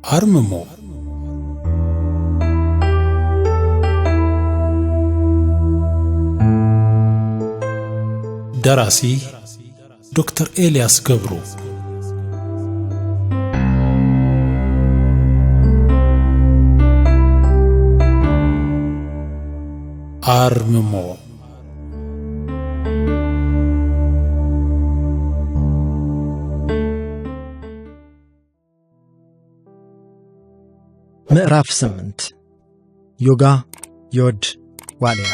አርምሞ ደራሲ ዶክተር ኤልያስ ገብሩ አርምሞ ምዕራፍ 8 ዮጋ ዮድ ዋሊያ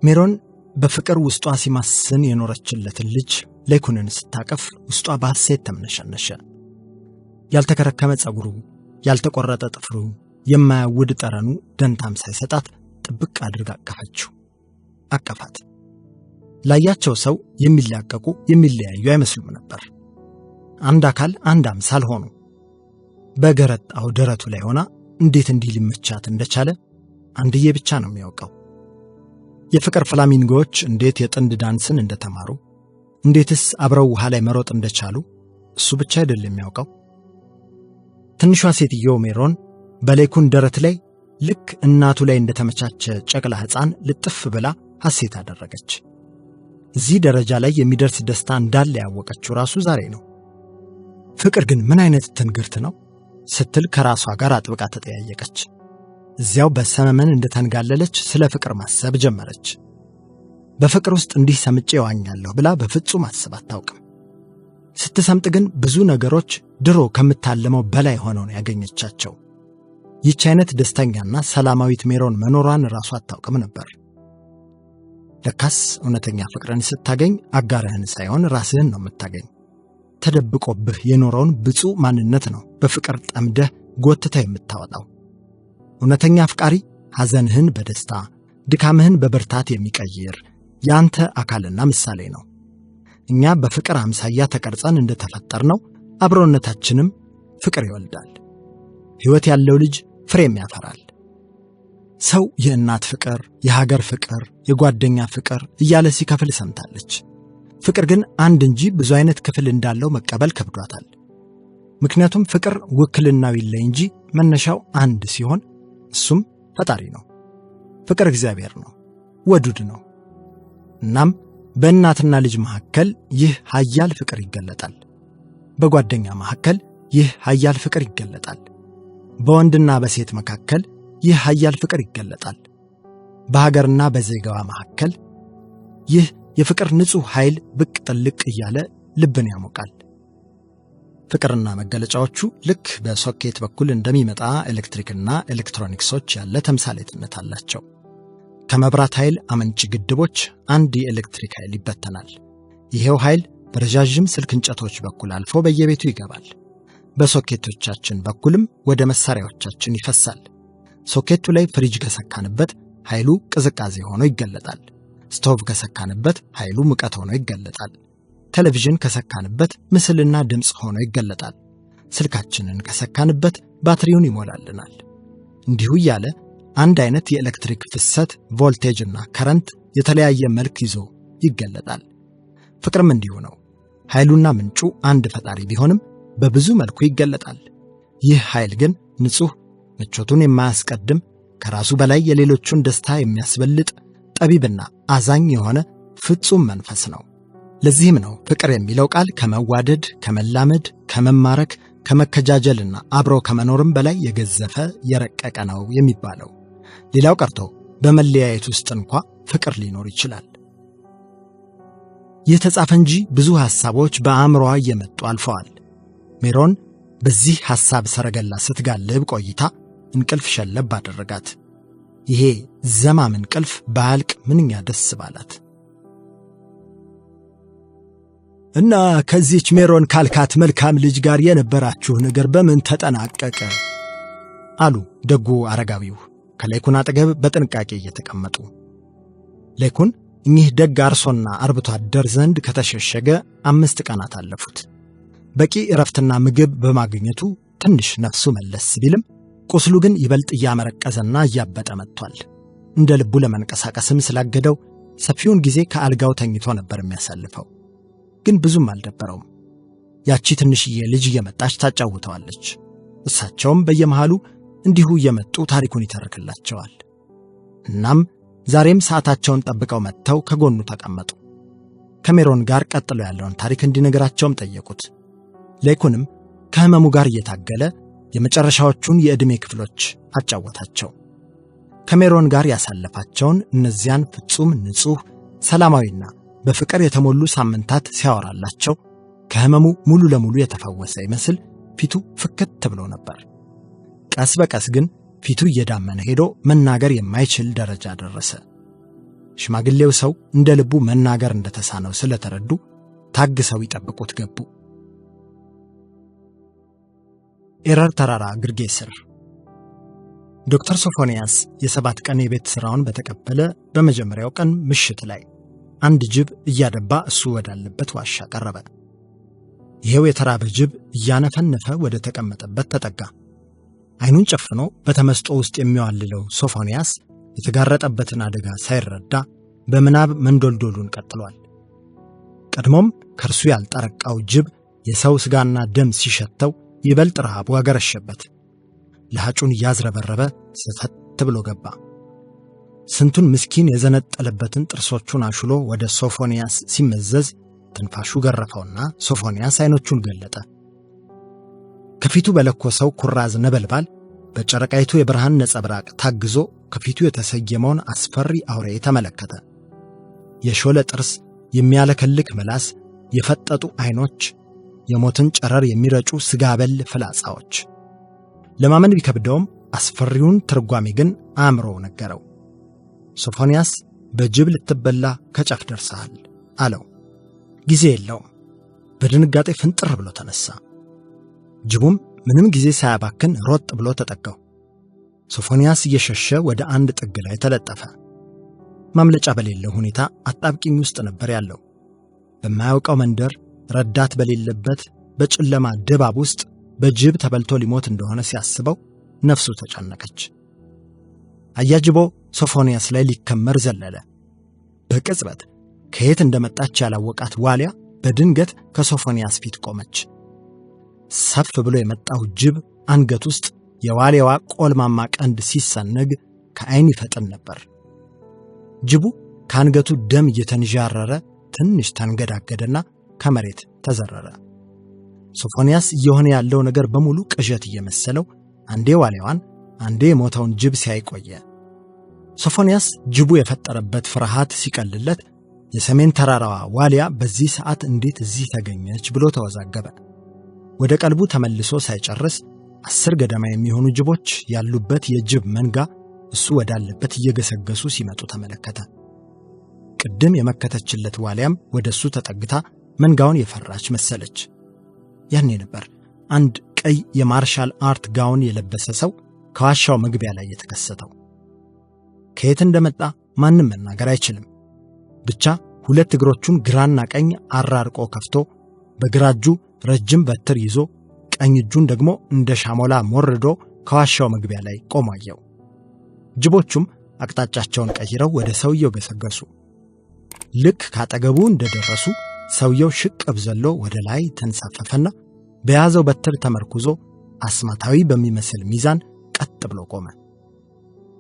ሜሮን በፍቅር ውስጧ ሲማስን የኖረችለትን ልጅ ሌኩንን ስታቀፍ ውስጧ በሐሴት ተምነሸነሸ። ያልተከረከመ ጸጉሩ፣ ያልተቆረጠ ጥፍሩ፣ የማያውድ ጠረኑ ደንታም ሳይሰጣት ጥብቅ አድርጋ አቀፈችው። አቀፋት። ላያቸው ሰው የሚላቀቁ የሚለያዩ አይመስሉም ነበር። አንድ አካል አንድ አምሳል ሆኑ። በገረጣው ደረቱ ላይ ሆና እንዴት እንዲህ ሊመቻት እንደቻለ አንድዬ ብቻ ነው የሚያውቀው። የፍቅር ፍላሚንጎች እንዴት የጥንድ ዳንስን እንደተማሩ እንዴትስ አብረው ውሃ ላይ መሮጥ እንደቻሉ እሱ ብቻ አይደለም የሚያውቀው። ትንሿ ሴትዮ ሜሮን በሌኩን ደረት ላይ ልክ እናቱ ላይ እንደተመቻቸ ጨቅላ ሕፃን ልጥፍ ብላ ሐሴት አደረገች። እዚህ ደረጃ ላይ የሚደርስ ደስታ እንዳለ ያወቀችው ራሱ ዛሬ ነው። ፍቅር ግን ምን አይነት ትንግርት ነው ስትል ከራሷ ጋር አጥብቃ ተጠያየቀች። እዚያው በሰመመን እንደተንጋለለች ስለ ፍቅር ማሰብ ጀመረች። በፍቅር ውስጥ እንዲህ ሰምጬ ዋኛለሁ ብላ በፍጹም አስባ አታውቅም። ስትሰምጥ ግን ብዙ ነገሮች ድሮ ከምታለመው በላይ ሆነው ነው ያገኘቻቸው። ይህች አይነት ደስተኛና ሰላማዊት ሜሮን መኖሯን ራሷ አታውቅም ነበር። ለካስ እውነተኛ ፍቅርን ስታገኝ አጋርህን ሳይሆን ራስህን ነው የምታገኝ። ተደብቆብህ የኖረውን ብፁዕ ማንነት ነው በፍቅር ጠምደህ ጎትተህ የምታወጣው። እውነተኛ አፍቃሪ ሐዘንህን በደስታ ድካምህን በብርታት የሚቀይር ያንተ አካልና ምሳሌ ነው። እኛ በፍቅር አምሳያ ተቀርጸን እንደተፈጠርነው አብሮነታችንም ፍቅር ይወልዳል። ሕይወት ያለው ልጅ ፍሬም ያፈራል። ሰው የእናት ፍቅር፣ የሀገር ፍቅር፣ የጓደኛ ፍቅር እያለ ሲከፍል ሰምታለች። ፍቅር ግን አንድ እንጂ ብዙ አይነት ክፍል እንዳለው መቀበል ከብዷታል። ምክንያቱም ፍቅር ውክልናው ይለይ እንጂ መነሻው አንድ ሲሆን እሱም ፈጣሪ ነው። ፍቅር እግዚአብሔር ነው፣ ወዱድ ነው። እናም በእናትና ልጅ መካከል ይህ ኃያል ፍቅር ይገለጣል። በጓደኛ መካከል ይህ ኃያል ፍቅር ይገለጣል። በወንድና በሴት መካከል ይህ ኃያል ፍቅር ይገለጣል። በሀገርና በዜጋዋ መካከል ይህ የፍቅር ንጹሕ ኃይል ብቅ ጥልቅ እያለ ልብን ያሞቃል። ፍቅርና መገለጫዎቹ ልክ በሶኬት በኩል እንደሚመጣ ኤሌክትሪክና ኤሌክትሮኒክሶች ያለ ተምሳሌትነት አላቸው። ከመብራት ኃይል አመንጭ ግድቦች አንድ የኤሌክትሪክ ኃይል ይበተናል። ይሄው ኃይል በረዣዥም ስልክ እንጨቶች በኩል አልፎ በየቤቱ ይገባል። በሶኬቶቻችን በኩልም ወደ መሳሪያዎቻችን ይፈሳል። ሶኬቱ ላይ ፍሪጅ ከሰካንበት ኃይሉ ቅዝቃዜ ሆኖ ይገለጣል። ስቶቭ ከሰካንበት ኃይሉ ሙቀት ሆኖ ይገለጣል። ቴሌቪዥን ከሰካንበት ምስልና ድምጽ ሆኖ ይገለጣል። ስልካችንን ከሰካንበት ባትሪውን ይሞላልናል። እንዲሁ እያለ አንድ አይነት የኤሌክትሪክ ፍሰት ቮልቴጅና ከረንት የተለያየ መልክ ይዞ ይገለጣል። ፍቅርም እንዲሁ ነው። ኃይሉና ምንጩ አንድ ፈጣሪ ቢሆንም በብዙ መልኩ ይገለጣል። ይህ ኃይል ግን ንጹሕ፣ ምቾቱን የማያስቀድም፣ ከራሱ በላይ የሌሎቹን ደስታ የሚያስበልጥ ጠቢብና አዛኝ የሆነ ፍጹም መንፈስ ነው። ለዚህም ነው ፍቅር የሚለው ቃል ከመዋደድ፣ ከመላመድ፣ ከመማረክ፣ ከመከጃጀልና አብሮ ከመኖርም በላይ የገዘፈ የረቀቀ ነው የሚባለው። ሌላው ቀርቶ በመለያየት ውስጥ እንኳ ፍቅር ሊኖር ይችላል። ይህ ተጻፈ እንጂ ብዙ ሐሳቦች በአእምሮዋ እየመጡ አልፈዋል። ሜሮን በዚህ ሐሳብ ሰረገላ ስትጋልብ ቆይታ እንቅልፍ ሸለብ አደረጋት። ይሄ ዘማም እንቅልፍ ባያልቅ ምንኛ ደስ ባላት። እና ከዚህች ሜሮን ካልካት መልካም ልጅ ጋር የነበራችሁ ነገር በምን ተጠናቀቀ? አሉ ደጉ አረጋዊው ከሌኩን አጠገብ በጥንቃቄ እየተቀመጡ። ሌኩን እኚህ ደግ አርሶና አርብቶ አደር ዘንድ ከተሸሸገ 5 ቀናት አለፉት። በቂ እረፍትና ምግብ በማግኘቱ ትንሽ ነፍሱ መለስ ቢልም ቁስሉ ግን ይበልጥ እያመረቀዘና እያበጠ መጥቷል። እንደ ልቡ ለመንቀሳቀስም ስላገደው ሰፊውን ጊዜ ከአልጋው ተኝቶ ነበር የሚያሳልፈው። ግን ብዙም አልደበረውም። ያቺ ትንሽዬ ልጅ እየመጣች ታጫውተዋለች። እሳቸውም በየመሃሉ እንዲሁ እየመጡ ታሪኩን ይተርክላቸዋል። እናም ዛሬም ሰዓታቸውን ጠብቀው መጥተው ከጎኑ ተቀመጡ። ከሜሮን ጋር ቀጥሎ ያለውን ታሪክ እንዲነግራቸውም ጠየቁት። ሌኩንም ከህመሙ ጋር እየታገለ የመጨረሻዎቹን የዕድሜ ክፍሎች አጫወታቸው። ከሜሮን ጋር ያሳለፋቸውን እነዚያን ፍጹም ንጹሕ፣ ሰላማዊና በፍቅር የተሞሉ ሳምንታት ሲያወራላቸው ከህመሙ ሙሉ ለሙሉ የተፈወሰ ይመስል ፊቱ ፍክት ብሎ ነበር። ቀስ በቀስ ግን ፊቱ እየዳመነ ሄዶ መናገር የማይችል ደረጃ ደረሰ። ሽማግሌው ሰው እንደ ልቡ መናገር እንደተሳነው ስለተረዱ ታግሰው ይጠብቁት ገቡ። ኤረር ተራራ ግርጌ ስር ዶክተር ሶፎንያስ የ7 ቀን የቤት ሥራውን በተቀበለ በመጀመሪያው ቀን ምሽት ላይ አንድ ጅብ እያደባ እሱ ወዳለበት ዋሻ ቀረበ። ይሄው የተራበ ጅብ እያነፈነፈ ወደ ተቀመጠበት ተጠጋ። አይኑን ጨፍኖ በተመስጦ ውስጥ የሚዋልለው ሶፎንያስ የተጋረጠበትን አደጋ ሳይረዳ በምናብ መንዶልዶሉን ቀጥሏል። ቀድሞም ከርሱ ያልጠረቃው ጅብ የሰው ሥጋና ደም ሲሸተው ይበልጥ ረሃቡ አገረሸበት። ለሐጩን እያዝረበረበ ሰተት ብሎ ገባ። ስንቱን ምስኪን የዘነጠለበትን ጥርሶቹን አሹሎ ወደ ሶፎንያስ ሲመዘዝ ትንፋሹ ገረፈውና ሶፎንያስ አይኖቹን ገለጠ። ከፊቱ በለኮሰው ኩራዝ ነበልባል በጨረቃይቱ የብርሃን ነጸብራቅ ታግዞ ከፊቱ የተሰየመውን አስፈሪ አውሬ ተመለከተ። የሾለ ጥርስ፣ የሚያለከልክ ምላስ፣ የፈጠጡ አይኖች፣ የሞትን ጨረር የሚረጩ ስጋበል ፍላጻዎች። ለማመን ቢከብደውም አስፈሪውን ትርጓሜ ግን አእምሮው ነገረው። ሶፎንያስ በጅብ ልትበላ ከጫፍ ደርሰሃል አለው። ጊዜ የለውም። በድንጋጤ ፍንጥር ብሎ ተነሳ። ጅቡም ምንም ጊዜ ሳያባክን ሮጥ ብሎ ተጠጋው። ሶፎንያስ እየሸሸ ወደ አንድ ጥግ ላይ ተለጠፈ። ማምለጫ በሌለው ሁኔታ አጣብቂኝ ውስጥ ነበር ያለው። በማያውቀው መንደር ረዳት በሌለበት በጨለማ ድባብ ውስጥ በጅብ ተበልቶ ሊሞት እንደሆነ ሲያስበው ነፍሱ ተጨነቀች። አያጅቦ ሶፎንያስ ላይ ሊከመር ዘለለ። በቅጽበት ከየት እንደመጣች ያላወቃት ዋሊያ በድንገት ከሶፎንያስ ፊት ቆመች። ሰፍ ብሎ የመጣው ጅብ አንገት ውስጥ የዋሊያዋ ቆልማማ ቀንድ ሲሰነግ ከዓይን ይፈጥን ነበር። ጅቡ ከአንገቱ ደም እየተንዣረረ ትንሽ ተንገዳገደና ከመሬት ተዘረረ። ሶፎንያስ እየሆነ ያለው ነገር በሙሉ ቅዠት እየመሰለው አንዴ ዋሊያዋን አንዴ የሞተውን ጅብ ሲያይ ቆየ። ሶፎንያስ ጅቡ የፈጠረበት ፍርሃት ሲቀልለት የሰሜን ተራራዋ ዋሊያ በዚህ ሰዓት እንዴት እዚህ ተገኘች ብሎ ተወዛገበ። ወደ ቀልቡ ተመልሶ ሳይጨርስ 10 ገደማ የሚሆኑ ጅቦች ያሉበት የጅብ መንጋ እሱ ወዳለበት እየገሰገሱ ሲመጡ ተመለከተ። ቅድም የመከተችለት ዋሊያም ወደሱ ተጠግታ መንጋውን የፈራች መሰለች። ያኔ ነበር አንድ ቀይ የማርሻል አርት ጋውን የለበሰ ሰው ከዋሻው መግቢያ ላይ የተከሰተው። ከየት እንደመጣ ማንም መናገር አይችልም። ብቻ 2 እግሮቹን ግራና ቀኝ አራርቆ ከፍቶ በግራ እጁ ረጅም በትር ይዞ ቀኝ እጁን ደግሞ እንደ ሻሞላ ሞርዶ ከዋሻው መግቢያ ላይ ቆሞ አየው። ጅቦቹም አቅጣጫቸውን ቀይረው ወደ ሰውየው ገሰገሱ። ልክ ካጠገቡ እንደደረሱ ሰውየው ሽቅብ ዘሎ ወደ ላይ ተንሳፈፈና በያዘው በትር ተመርኩዞ አስማታዊ በሚመስል ሚዛን ቀጥ ብሎ ቆመ።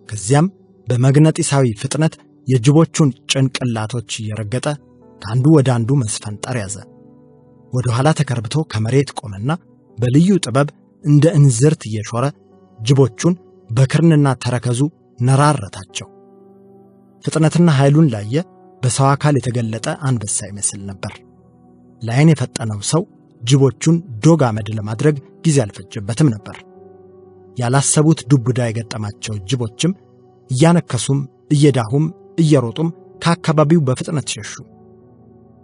ከዚያም በመግነጢሳዊ ፍጥነት የጅቦቹን ጭንቅላቶች እየረገጠ ከአንዱ ወደ አንዱ መስፈንጠር ያዘ። ወደ ኋላ ተከርብቶ ከመሬት ቆመና በልዩ ጥበብ እንደ እንዝርት እየሾረ ጅቦቹን በክርንና ተረከዙ ነራረታቸው። ፍጥነትና ኃይሉን ላየ በሰው አካል የተገለጠ አንበሳ ይመስል ነበር። ለዓይን የፈጠነው ሰው ጅቦቹን ዶግ አመድ ለማድረግ ጊዜ አልፈጀበትም ነበር። ያላሰቡት ዱብዳ የገጠማቸው ጅቦችም እያነከሱም እየዳሁም እየሮጡም ከአካባቢው በፍጥነት ሸሹ።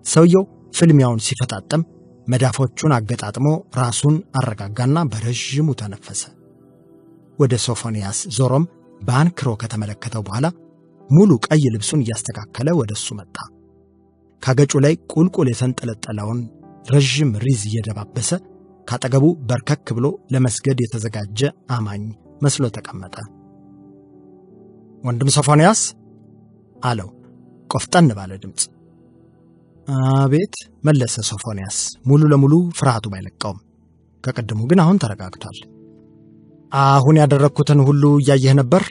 ሰውየው ፍልሚያውን ሲፈጣጠም መዳፎቹን አገጣጥሞ ራሱን አረጋጋና በረዥሙ ተነፈሰ። ወደ ሶፎንያስ ዞሮም በአንክሮ ከተመለከተው በኋላ ሙሉ ቀይ ልብሱን እያስተካከለ ወደሱ መጣ። ካገጩ ላይ ቁልቁል የተንጠለጠለውን ረዥም ሪዝ እየደባበሰ ካጠገቡ በርከክ ብሎ ለመስገድ የተዘጋጀ አማኝ መስሎ ተቀመጠ። ወንድም ሶፎንያስ አለው ቆፍጠን ባለ ድምፅ። አቤት መለሰ ሶፎንያስ ሙሉ ለሙሉ ፍርሃቱ ባይለቀውም። ከቀድሙ ግን አሁን ተረጋግቷል። አሁን ያደረግኩትን ሁሉ እያየህ ነበር?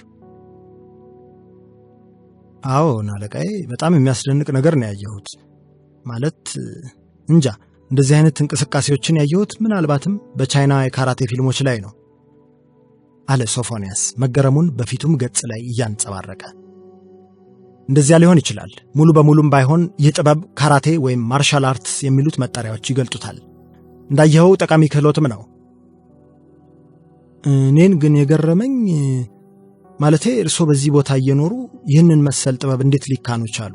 አዎን አለቃዬ፣ በጣም የሚያስደንቅ ነገር ነው ያየሁት። ማለት እንጃ፣ እንደዚህ አይነት እንቅስቃሴዎችን ያየሁት ምናልባትም በቻይና የካራቴ ፊልሞች ላይ ነው አለ ሶፎንያስ መገረሙን በፊቱም ገጽ ላይ እያንጸባረቀ። እንደዚያ ሊሆን ይችላል። ሙሉ በሙሉም ባይሆን ይህ ጥበብ ካራቴ ወይም ማርሻል አርትስ የሚሉት መጠሪያዎች ይገልጡታል። እንዳየኸው ጠቃሚ ክህሎትም ነው። እኔን ግን የገረመኝ ማለቴ እርስዎ በዚህ ቦታ እየኖሩ ይህንን መሰል ጥበብ እንዴት ሊካኑ ቻሉ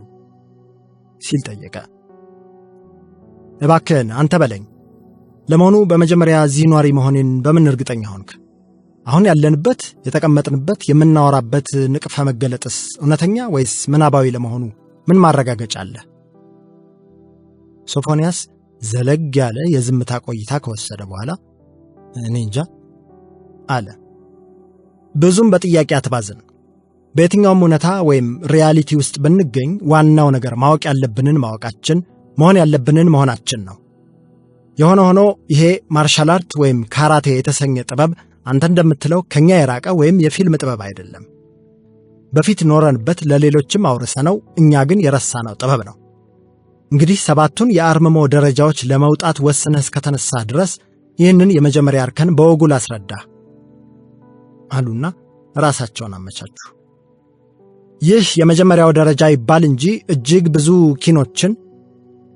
ሲል ጠየቀ። እባክህን አንተ በለኝ። ለመሆኑ በመጀመሪያ እዚህ ኗሪ መሆኔን በምን እርግጠኛ ሆንክ? አሁን ያለንበት የተቀመጥንበት የምናወራበት ንቅፈ መገለጥስ እውነተኛ ወይስ ምናባዊ ለመሆኑ ምን ማረጋገጫ አለ? ሶፎንያስ ዘለግ ያለ የዝምታ ቆይታ ከወሰደ በኋላ እኔ እንጃ አለ። ብዙም በጥያቄ አትባዝን። በየትኛውም እውነታ ወይም ሪያሊቲ ውስጥ ብንገኝ ዋናው ነገር ማወቅ ያለብንን ማወቃችን፣ መሆን ያለብንን መሆናችን ነው። የሆነ ሆኖ ይሄ ማርሻል አርት ወይም ካራቴ የተሰኘ ጥበብ አንተ እንደምትለው ከኛ የራቀ ወይም የፊልም ጥበብ አይደለም። በፊት ኖረንበት ለሌሎችም አውርሰነው እኛ ግን የረሳነው ጥበብ ነው። እንግዲህ 7ቱን የአርምሞ ደረጃዎች ለመውጣት ወስነህ እስከተነሳ ድረስ ይህንን የመጀመሪያ እርከን በወጉ ላስረዳ አሉና ራሳቸውን አመቻቹ። ይህ የመጀመሪያው ደረጃ ይባል እንጂ እጅግ ብዙ ኪኖችን፣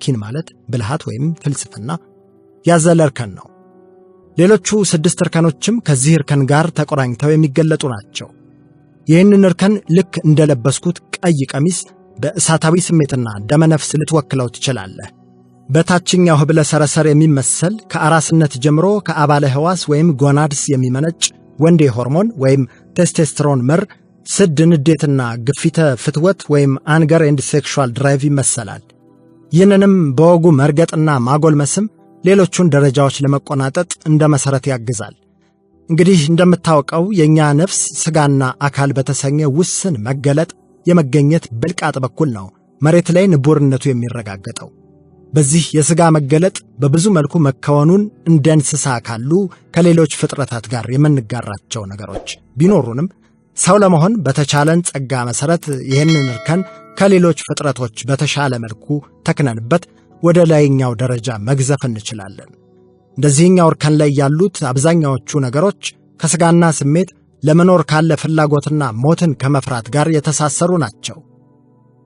ኪን ማለት ብልሃት ወይም ፍልስፍና ያዘለ እርከን ነው። ሌሎቹ 6 እርከኖችም ከዚህ እርከን ጋር ተቆራኝተው የሚገለጡ ናቸው። ይህንን እርከን ልክ እንደለበስኩት ቀይ ቀሚስ በእሳታዊ ስሜትና ደመነፍስ ልትወክለው ትችላለህ። በታችኛው ህብለ ሰረሰር የሚመሰል ከአራስነት ጀምሮ ከአባለ ሕዋስ ወይም ጎናድስ የሚመነጭ ወንዴ ሆርሞን ወይም ቴስቴስትሮን መር ስድ ንዴትና ግፊተ ፍትወት ወይም አንገር ኤንድ ሴክሹዋል ድራይቭ ይመሰላል። ይህንንም በወጉ መርገጥና ማጎልመስም ሌሎቹን ደረጃዎች ለመቆናጠጥ እንደ መሠረት ያግዛል። እንግዲህ እንደምታውቀው የእኛ ነፍስ ሥጋና አካል በተሰኘ ውስን መገለጥ የመገኘት ብልቃጥ በኩል ነው መሬት ላይ ንቡርነቱ የሚረጋገጠው። በዚህ የሥጋ መገለጥ በብዙ መልኩ መከወኑን እንደ እንስሳ ካሉ ከሌሎች ፍጥረታት ጋር የምንጋራቸው ነገሮች ቢኖሩንም ሰው ለመሆን በተቻለን ጸጋ መሠረት ይህንን እርከን ከሌሎች ፍጥረቶች በተሻለ መልኩ ተክነንበት ወደ ላይኛው ደረጃ መግዘፍ እንችላለን። እንደዚህኛው እርከን ላይ ያሉት አብዛኛዎቹ ነገሮች ከሥጋና ስሜት ለመኖር ካለ ፍላጎትና ሞትን ከመፍራት ጋር የተሳሰሩ ናቸው።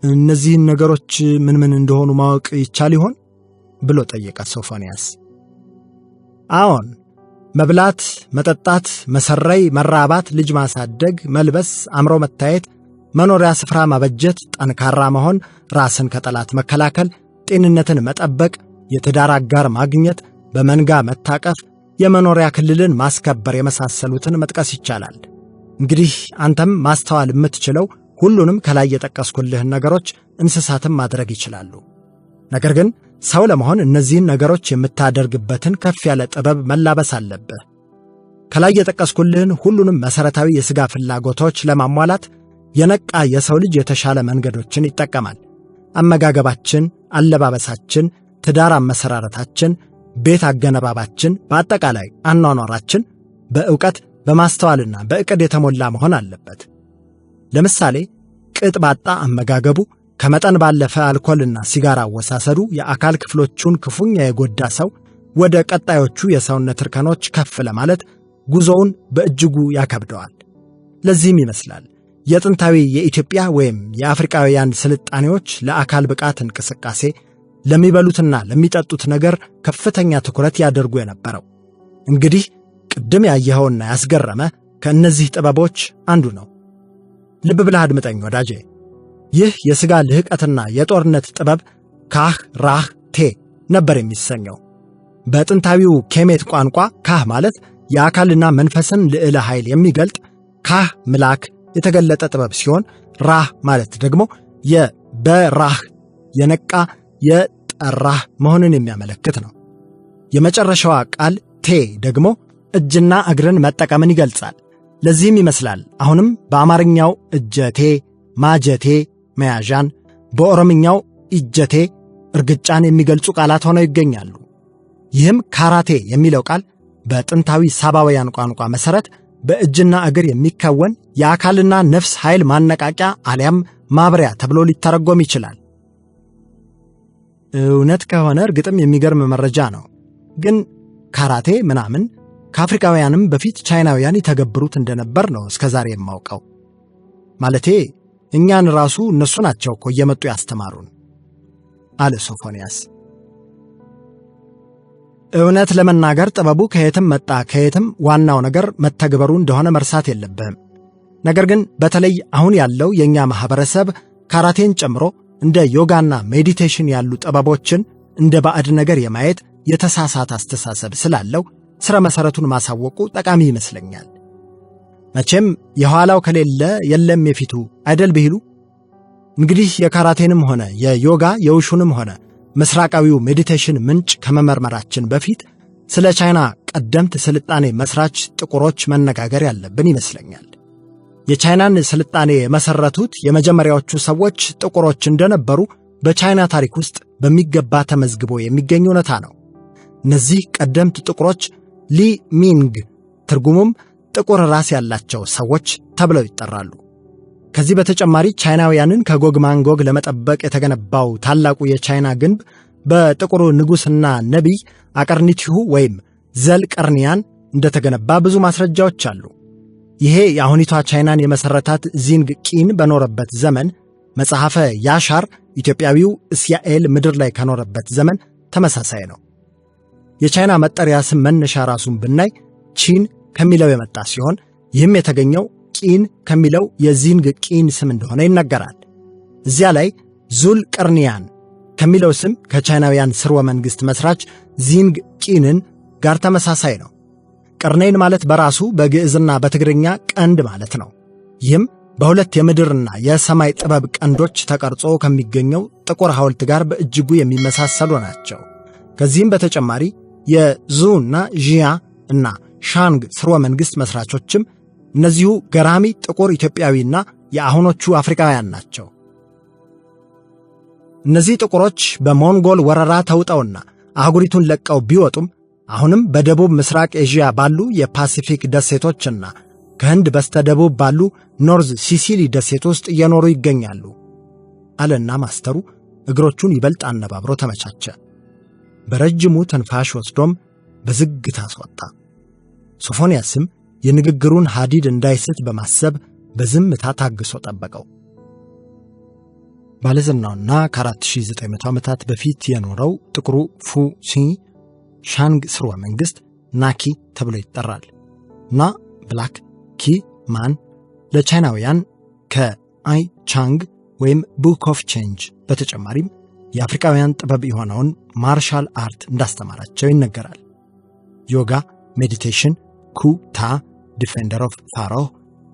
እነዚህን ነገሮች ምን ምን እንደሆኑ ማወቅ ይቻል ይሆን ብሎ ጠየቀ ሶፎንያስ። አዎን፣ መብላት፣ መጠጣት፣ መሰረይ፣ መራባት፣ ልጅ ማሳደግ፣ መልበስ፣ አምሮ መታየት፣ መኖሪያ ስፍራ ማበጀት፣ ጠንካራ መሆን፣ ራስን ከጠላት መከላከል፣ ጤንነትን መጠበቅ፣ የትዳር አጋር ማግኘት፣ በመንጋ መታቀፍ፣ የመኖሪያ ክልልን ማስከበር የመሳሰሉትን መጥቀስ ይቻላል። እንግዲህ አንተም ማስተዋል የምትችለው ሁሉንም ከላይ የጠቀስኩልህን ነገሮች እንስሳትም ማድረግ ይችላሉ። ነገር ግን ሰው ለመሆን እነዚህን ነገሮች የምታደርግበትን ከፍ ያለ ጥበብ መላበስ አለብህ። ከላይ የጠቀስኩልህን ሁሉንም መሠረታዊ የሥጋ ፍላጎቶች ለማሟላት የነቃ የሰው ልጅ የተሻለ መንገዶችን ይጠቀማል። አመጋገባችን፣ አለባበሳችን፣ ትዳር አመሰራረታችን፣ ቤት አገነባባችን፣ በአጠቃላይ አኗኗራችን በእውቀት በማስተዋልና በዕቅድ የተሞላ መሆን አለበት። ለምሳሌ ቅጥ ባጣ አመጋገቡ፣ ከመጠን ባለፈ አልኮልና ሲጋራ አወሳሰዱ የአካል ክፍሎቹን ክፉኛ የጎዳ ሰው ወደ ቀጣዮቹ የሰውነት እርከኖች ከፍ ለማለት ጉዞውን በእጅጉ ያከብደዋል። ለዚህም ይመስላል የጥንታዊ የኢትዮጵያ ወይም የአፍሪካውያን ስልጣኔዎች ለአካል ብቃት እንቅስቃሴ ለሚበሉትና ለሚጠጡት ነገር ከፍተኛ ትኩረት ያደርጉ የነበረው። እንግዲህ ቅድም ያየኸውና ያስገረመ ከእነዚህ ጥበቦች አንዱ ነው። ልብ ብለህ አድምጠኝ ወዳጄ። ይህ የሥጋ ልህቀትና የጦርነት ጥበብ ካህ ራህ ቴ ነበር የሚሰኘው። በጥንታዊው ኬሜት ቋንቋ ካህ ማለት የአካልና መንፈስን ልዕለ ኃይል የሚገልጥ ካህ ምላክ የተገለጠ ጥበብ ሲሆን ራህ ማለት ደግሞ የበራህ የነቃ የጠራህ መሆንን የሚያመለክት ነው። የመጨረሻዋ ቃል ቴ ደግሞ እጅና እግርን መጠቀምን ይገልጻል። ለዚህም ይመስላል አሁንም በአማርኛው እጀቴ፣ ማጀቴ መያዣን፣ በኦሮምኛው እጀቴ እርግጫን የሚገልጹ ቃላት ሆነው ይገኛሉ። ይህም ካራቴ የሚለው ቃል በጥንታዊ ሳባውያን ቋንቋ መሠረት በእጅና እግር የሚከወን የአካልና ነፍስ ኃይል ማነቃቂያ አሊያም ማብሪያ ተብሎ ሊተረጎም ይችላል። እውነት ከሆነ እርግጥም የሚገርም መረጃ ነው። ግን ካራቴ ምናምን ከአፍሪካውያንም በፊት ቻይናውያን ይተገብሩት እንደነበር ነው እስከዛሬ የማውቀው። ማለቴ እኛን ራሱ እነሱ ናቸው እኮ እየመጡ ያስተማሩን አለ ሶፎንያስ። እውነት ለመናገር ጥበቡ ከየትም መጣ ከየትም ዋናው ነገር መተግበሩ እንደሆነ መርሳት የለብህም። ነገር ግን በተለይ አሁን ያለው የእኛ ማኅበረሰብ ካራቴን ጨምሮ እንደ ዮጋና ሜዲቴሽን ያሉ ጥበቦችን እንደ ባዕድ ነገር የማየት የተሳሳተ አስተሳሰብ ስላለው ሥረ መሠረቱን ማሳወቁ ጠቃሚ ይመስለኛል። መቼም የኋላው ከሌለ የለም የፊቱ አይደል ቢሉ። እንግዲህ የካራቴንም ሆነ የዮጋ የውሹንም ሆነ ምስራቃዊው ሜዲቴሽን ምንጭ ከመመርመራችን በፊት ስለ ቻይና ቀደምት ስልጣኔ መስራች ጥቁሮች መነጋገር ያለብን ይመስለኛል። የቻይናን ስልጣኔ የመሠረቱት የመጀመሪያዎቹ ሰዎች ጥቁሮች እንደነበሩ በቻይና ታሪክ ውስጥ በሚገባ ተመዝግቦ የሚገኝ እውነታ ነው። እነዚህ ቀደምት ጥቁሮች ሊ ሚንግ ትርጉሙም ጥቁር ራስ ያላቸው ሰዎች ተብለው ይጠራሉ። ከዚህ በተጨማሪ ቻይናውያንን ከጎግ ማንጎግ ለመጠበቅ የተገነባው ታላቁ የቻይና ግንብ በጥቁሩ ንጉሥና ነቢይ አቀርኒቲሁ ወይም ዘልቀርኒያን እንደተገነባ ብዙ ማስረጃዎች አሉ። ይሄ የአሁኒቷ ቻይናን የመሠረታት ዚንግ ቂን በኖረበት ዘመን፣ መጽሐፈ ያሻር ኢትዮጵያዊው እስያኤል ምድር ላይ ከኖረበት ዘመን ተመሳሳይ ነው። የቻይና መጠሪያ ስም መነሻ ራሱን ብናይ ቺን ከሚለው የመጣ ሲሆን ይህም የተገኘው ቂን ከሚለው የዚንግ ቂን ስም እንደሆነ ይነገራል። እዚያ ላይ ዙል ቀርኒያን ከሚለው ስም ከቻይናውያን ስርወ መንግሥት መሥራች ዚንግ ቂንን ጋር ተመሳሳይ ነው። ቀርኔን ማለት በራሱ በግዕዝና በትግርኛ ቀንድ ማለት ነው። ይህም በሁለት የምድርና የሰማይ ጥበብ ቀንዶች ተቀርጾ ከሚገኘው ጥቁር ሐውልት ጋር በእጅጉ የሚመሳሰሉ ናቸው። ከዚህም በተጨማሪ የዙና ዢያ እና ሻንግ ስርወ መንግሥት መሥራቾችም እነዚሁ ገራሚ ጥቁር ኢትዮጵያዊና የአሁኖቹ አፍሪካውያን ናቸው። እነዚህ ጥቁሮች በሞንጎል ወረራ ተውጠውና አህጉሪቱን ለቀው ቢወጡም አሁንም በደቡብ ምስራቅ ኤዥያ ባሉ የፓሲፊክ ደሴቶችና ከህንድ በስተደቡብ ባሉ ኖርዝ ሲሲሊ ደሴት ውስጥ እየኖሩ ይገኛሉ አለና ማስተሩ እግሮቹን ይበልጥ አነባብሮ ተመቻቸ። በረጅሙ ትንፋሽ ወስዶም በዝግታ አስወጣ። ሶፎንያስም የንግግሩን ሐዲድ እንዳይስት በማሰብ በዝምታ ታግሶ ጠበቀው። ባለዝናውና ከ4900 ዓመታት በፊት የኖረው ጥቁሩ ፉ ሲ ሻንግ ስርወ መንግሥት ናኪ ተብሎ ይጠራል። ና ብላክ፣ ኪ ማን ለቻይናውያን ከአይ ቻንግ ወይም ቡክ ኦፍ ቼንጅ በተጨማሪም የአፍሪካውያን ጥበብ የሆነውን ማርሻል አርት እንዳስተማራቸው ይነገራል። ዮጋ፣ ሜዲቴሽን፣ ኩታ ዲፌንደር ኦፍ ፋሮ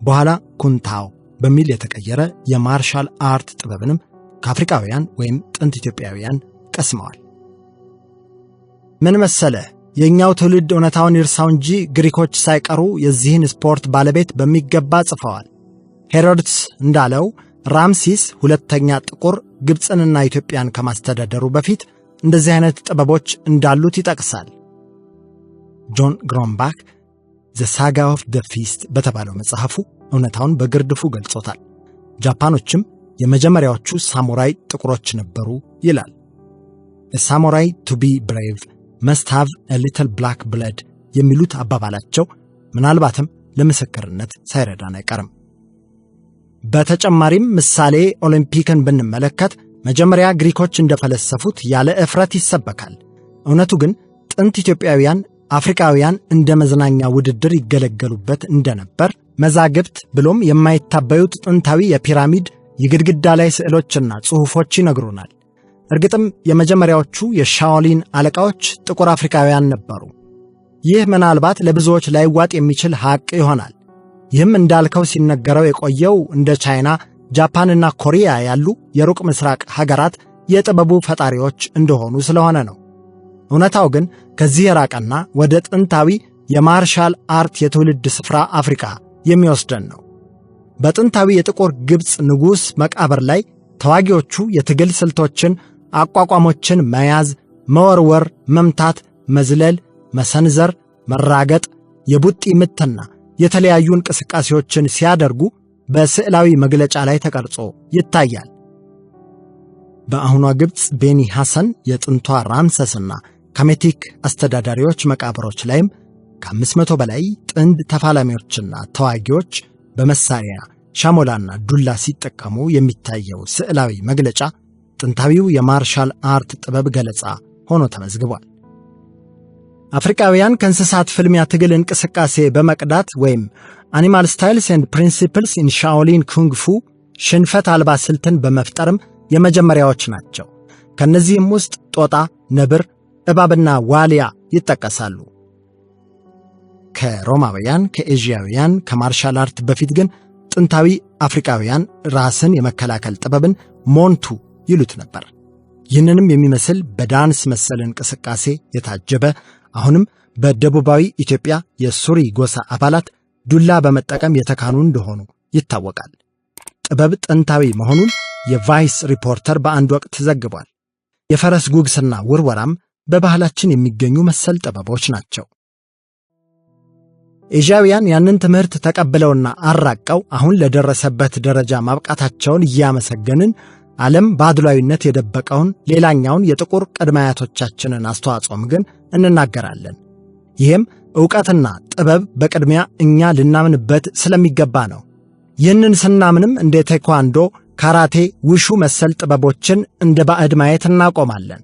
በኋላ ኩንታው በሚል የተቀየረ የማርሻል አርት ጥበብንም ከአፍሪካውያን ወይም ጥንት ኢትዮጵያውያን ቀስመዋል። ምን መሰለ፣ የኛው ትውልድ እውነታውን ይርሳው እንጂ ግሪኮች ሳይቀሩ የዚህን ስፖርት ባለቤት በሚገባ ጽፈዋል። ሄሮድስ እንዳለው ራምሲስ ሁለተኛ ጥቁር ግብፅንና ኢትዮጵያን ከማስተዳደሩ በፊት እንደዚህ አይነት ጥበቦች እንዳሉት ይጠቅሳል። ጆን ግሮምባክ ዘ ሳጋ ኦፍ ደ ፊስት በተባለው መጽሐፉ እውነታውን በግርድፉ ገልጾታል። ጃፓኖችም የመጀመሪያዎቹ ሳሙራይ ጥቁሮች ነበሩ ይላል። ሳሙራይ ቱ ቢ ብሬቭ መስት ሃቭ a little black blood የሚሉት አባባላቸው ምናልባትም ለምስክርነት ሳይረዳን አይቀርም። በተጨማሪም ምሳሌ ኦሊምፒክን ብንመለከት መጀመሪያ ግሪኮች እንደፈለሰፉት ያለ እፍረት ይሰበካል። እውነቱ ግን ጥንት ኢትዮጵያውያን አፍሪካውያን እንደ መዝናኛ ውድድር ይገለገሉበት እንደነበር መዛግብት ብሎም የማይታበዩት ጥንታዊ የፒራሚድ የግድግዳ ላይ ስዕሎችና ጽሑፎች ይነግሩናል። እርግጥም የመጀመሪያዎቹ የሻኦሊን አለቃዎች ጥቁር አፍሪካውያን ነበሩ። ይህ ምናልባት ለብዙዎች ላይዋጥ የሚችል ሐቅ ይሆናል። ይህም እንዳልከው ሲነገረው የቆየው እንደ ቻይና፣ ጃፓንና ኮሪያ ያሉ የሩቅ ምስራቅ ሀገራት የጥበቡ ፈጣሪዎች እንደሆኑ ስለሆነ ነው። እውነታው ግን ከዚህ የራቀና ወደ ጥንታዊ የማርሻል አርት የትውልድ ስፍራ አፍሪካ የሚወስደን ነው። በጥንታዊ የጥቁር ግብፅ ንጉሥ መቃብር ላይ ተዋጊዎቹ የትግል ስልቶችን አቋቋሞችን መያዝ፣ መወርወር፣ መምታት፣ መዝለል፣ መሰንዘር፣ መራገጥ፣ የቡጢ ምትና የተለያዩ እንቅስቃሴዎችን ሲያደርጉ በስዕላዊ መግለጫ ላይ ተቀርጾ ይታያል። በአሁኗ ግብፅ ቤኒ ሐሰን የጥንቷ ራምሰስና ካሜቲክ አስተዳዳሪዎች መቃብሮች ላይም ከ500 በላይ ጥንድ ተፋላሚዎችና ተዋጊዎች በመሳሪያ ሻሞላና ዱላ ሲጠቀሙ የሚታየው ስዕላዊ መግለጫ ጥንታዊው የማርሻል አርት ጥበብ ገለጻ ሆኖ ተመዝግቧል። አፍሪካውያን ከእንስሳት ፍልሚያ ትግል እንቅስቃሴ በመቅዳት ወይም አኒማል ስታይልስ ኤንድ ፕሪንሲፕልስ ኢን ሻኦሊን ኩንግ ፉ ሽንፈት አልባ ስልትን በመፍጠርም የመጀመሪያዎች ናቸው። ከነዚህም ውስጥ ጦጣ፣ ነብር፣ እባብና ዋሊያ ይጠቀሳሉ። ከሮማውያን፣ ከኤዥያውያን፣ ከማርሻል አርት በፊት ግን ጥንታዊ አፍሪካውያን ራስን የመከላከል ጥበብን ሞንቱ ይሉት ነበር። ይህንንም የሚመስል በዳንስ መሰል እንቅስቃሴ የታጀበ አሁንም በደቡባዊ ኢትዮጵያ የሱሪ ጎሳ አባላት ዱላ በመጠቀም የተካኑ እንደሆኑ ይታወቃል። ጥበብ ጥንታዊ መሆኑን የቫይስ ሪፖርተር በአንድ ወቅት ዘግቧል። የፈረስ ጉግስና ውርወራም በባህላችን የሚገኙ መሰል ጥበቦች ናቸው። ኤዥያውያን ያንን ትምህርት ተቀብለውና አራቀው አሁን ለደረሰበት ደረጃ ማብቃታቸውን እያመሰገንን ዓለም በአድሏዊነት የደበቀውን ሌላኛውን የጥቁር ቅድመ አያቶቻችንን አስተዋጽኦም ግን እንናገራለን። ይህም ዕውቀትና ጥበብ በቅድሚያ እኛ ልናምንበት ስለሚገባ ነው። ይህንን ስናምንም እንደ ቴኳንዶ፣ ካራቴ፣ ውሹ መሰል ጥበቦችን እንደ ባዕድ ማየት እናቆማለን።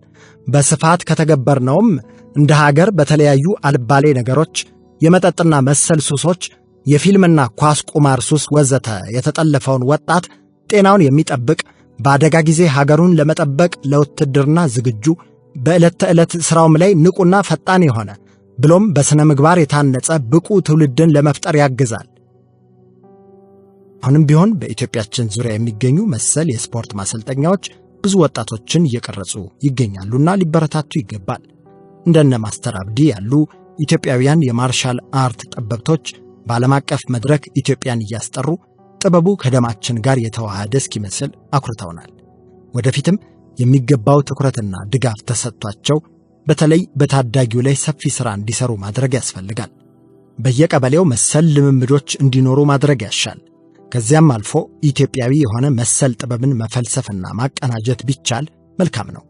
በስፋት ከተገበርነውም እንደ ሀገር በተለያዩ አልባሌ ነገሮች፣ የመጠጥና መሰል ሱሶች፣ የፊልምና ኳስ ቁማር ሱስ ወዘተ የተጠለፈውን ወጣት ጤናውን የሚጠብቅ በአደጋ ጊዜ ሀገሩን ለመጠበቅ ለውትድርና ዝግጁ በዕለት ተዕለት ሥራውም ላይ ንቁና ፈጣን የሆነ ብሎም በሥነ ምግባር የታነጸ ብቁ ትውልድን ለመፍጠር ያግዛል። አሁንም ቢሆን በኢትዮጵያችን ዙሪያ የሚገኙ መሰል የስፖርት ማሰልጠኛዎች ብዙ ወጣቶችን እየቀረጹ ይገኛሉና ሊበረታቱ ይገባል። እንደነ ማስተር አብዲ ያሉ ኢትዮጵያውያን የማርሻል አርት ጠበብቶች በዓለም አቀፍ መድረክ ኢትዮጵያን እያስጠሩ ጥበቡ ከደማችን ጋር የተዋሃደ እስኪመስል አኩርተውናል። ወደፊትም የሚገባው ትኩረትና ድጋፍ ተሰጥቷቸው በተለይ በታዳጊው ላይ ሰፊ ሥራ እንዲሰሩ ማድረግ ያስፈልጋል። በየቀበሌው መሰል ልምምዶች እንዲኖሩ ማድረግ ያሻል። ከዚያም አልፎ ኢትዮጵያዊ የሆነ መሰል ጥበብን መፈልሰፍና ማቀናጀት ቢቻል መልካም ነው።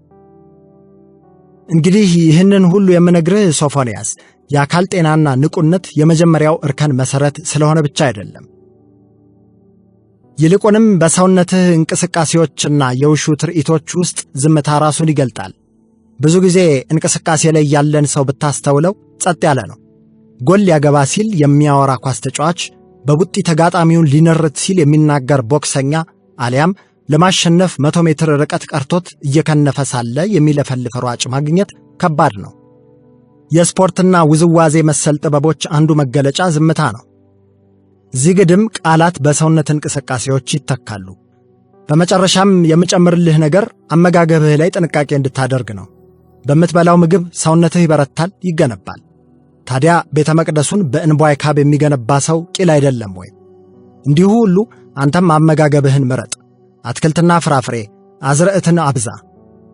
እንግዲህ ይህንን ሁሉ የምነግርህ ሶፎንያስ የአካል ጤናና ንቁነት የመጀመሪያው እርከን መሠረት ስለሆነ ብቻ አይደለም። ይልቁንም በሰውነትህ እንቅስቃሴዎችና የውሹ ትርኢቶች ውስጥ ዝምታ ራሱን ይገልጣል። ብዙ ጊዜ እንቅስቃሴ ላይ ያለን ሰው ብታስተውለው ጸጥ ያለ ነው። ጎል ያገባ ሲል የሚያወራ ኳስ ተጫዋች፣ በቡጢ ተጋጣሚውን ሊነርት ሲል የሚናገር ቦክሰኛ፣ አሊያም ለማሸነፍ 100 ሜትር ርቀት ቀርቶት እየከነፈ ሳለ የሚለፈልፍ ሯጭ ማግኘት ከባድ ነው። የስፖርትና ውዝዋዜ መሰል ጥበቦች አንዱ መገለጫ ዝምታ ነው። እዚህ ግድም ቃላት በሰውነት እንቅስቃሴዎች ይተካሉ። በመጨረሻም የምጨምርልህ ነገር አመጋገብህ ላይ ጥንቃቄ እንድታደርግ ነው። በምትበላው ምግብ ሰውነትህ ይበረታል፣ ይገነባል። ታዲያ ቤተ መቅደሱን በእንቧይ ካብ የሚገነባ ሰው ቂል አይደለም ወይ? እንዲሁ ሁሉ አንተም አመጋገብህን ምረጥ። አትክልትና ፍራፍሬ፣ አዝርዕትን አብዛ።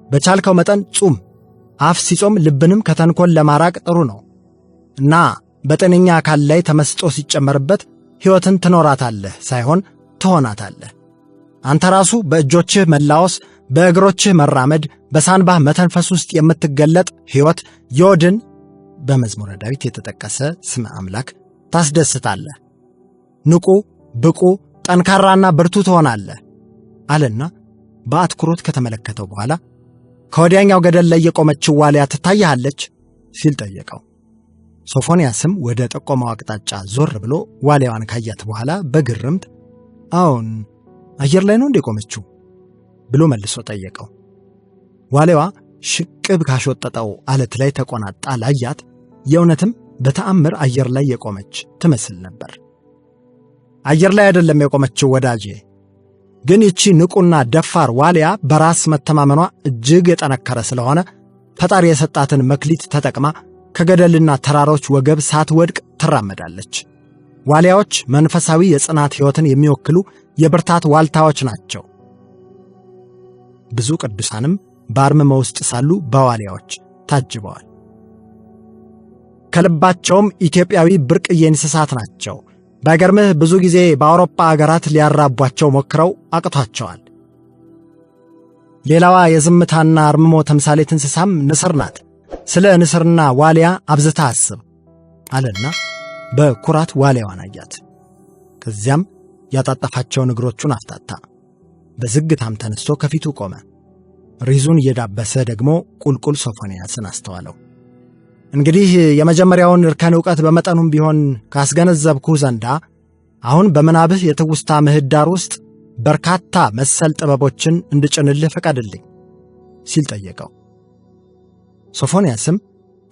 በቻልከው መጠን ጹም። አፍ ሲጾም ልብንም ከተንኮል ለማራቅ ጥሩ ነው እና በጤነኛ አካል ላይ ተመስጦ ሲጨመርበት ሕይወትን ትኖራታለህ ሳይሆን ትሆናታለህ። አንተ ራሱ በእጆችህ መላወስ፣ በእግሮችህ መራመድ፣ በሳንባህ መተንፈስ ውስጥ የምትገለጥ ሕይወት ዮድን በመዝሙረ ዳዊት የተጠቀሰ ስመ አምላክ ታስደስታለህ። ንቁ፣ ብቁ፣ ጠንካራና ብርቱ ትሆናለህ አለና በአትኩሮት ከተመለከተው በኋላ ከወዲያኛው ገደል ላይ የቆመችው ዋሊያ ትታያለች ሲል ጠየቀው። ሶፎንያስም ወደ ጠቆመው አቅጣጫ ዞር ብሎ ዋሊያዋን ካያት በኋላ በግርምት አዎን፣ አየር ላይ ነው እንደ ቆመችው ብሎ መልሶ ጠየቀው። ዋሊያዋ ሽቅብ ካሾጠጠው አለት ላይ ተቆናጣ ላያት የእውነትም በተአምር አየር ላይ የቆመች ትመስል ነበር። አየር ላይ አይደለም የቆመችው ወዳጄ፣ ግን ይቺ ንቁና ደፋር ዋሊያ በራስ መተማመኗ እጅግ የጠነከረ ስለሆነ ፈጣሪ የሰጣትን መክሊት ተጠቅማ ከገደልና ተራሮች ወገብ ሳትወድቅ ትራመዳለች። ዋሊያዎች መንፈሳዊ የጽናት ሕይወትን የሚወክሉ የብርታት ዋልታዎች ናቸው። ብዙ ቅዱሳንም በአርምሞ ውስጥ ሳሉ በዋልያዎች ታጅበዋል። ከልባቸውም ኢትዮጵያዊ ብርቅዬ እንስሳት ናቸው። ባይገርምህ ብዙ ጊዜ በአውሮፓ አገራት ሊያራቧቸው ሞክረው አቅቷቸዋል። ሌላዋ የዝምታና አርምሞ ተምሳሌት እንስሳም ንስር ናት። ስለ ንስርና ዋልያ አብዝታ አስብ አለና በኩራት ዋልያዋን አያት። ከዚያም ያጣጣፋቸውን እግሮቹን አፍታታ። በዝግታም ተነስቶ ከፊቱ ቆመ። ሪዙን እየዳበሰ ደግሞ ቁልቁል ሶፎንያስን አስተዋለው። እንግዲህ የመጀመሪያውን እርከን ዕውቀት በመጠኑም ቢሆን ካስገነዘብኩህ ዘንዳ አሁን በምናብህ የትውስታ ምህዳር ውስጥ በርካታ መሰል ጥበቦችን እንድጭንልህ ፈቀድልኝ ሲል ጠየቀው። ሶፎንያስም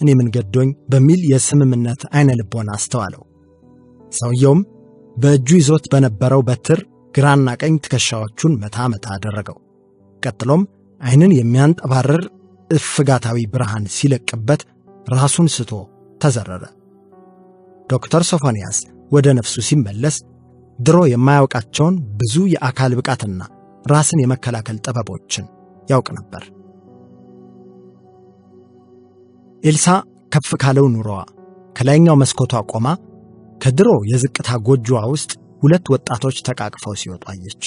እኔ ምን ገዶኝ በሚል የስምምነት አይነ ልቦና አስተዋለው። ሰውየውም በእጁ ይዞት በነበረው በትር ግራና ቀኝ ትከሻዎቹን መታ መታ አደረገው። ቀጥሎም አይንን የሚያንጠባርር እፍጋታዊ ብርሃን ሲለቅበት ራሱን ስቶ ተዘረረ። ዶክተር ሶፎንያስ ወደ ነፍሱ ሲመለስ ድሮ የማያውቃቸውን ብዙ የአካል ብቃትና ራስን የመከላከል ጥበቦችን ያውቅ ነበር። ኤልሳ ከፍ ካለው ኑሮዋ ከላይኛው መስኮቷ ቆማ ከድሮ የዝቅታ ጎጆዋ ውስጥ ሁለት ወጣቶች ተቃቅፈው ሲወጡ አየች።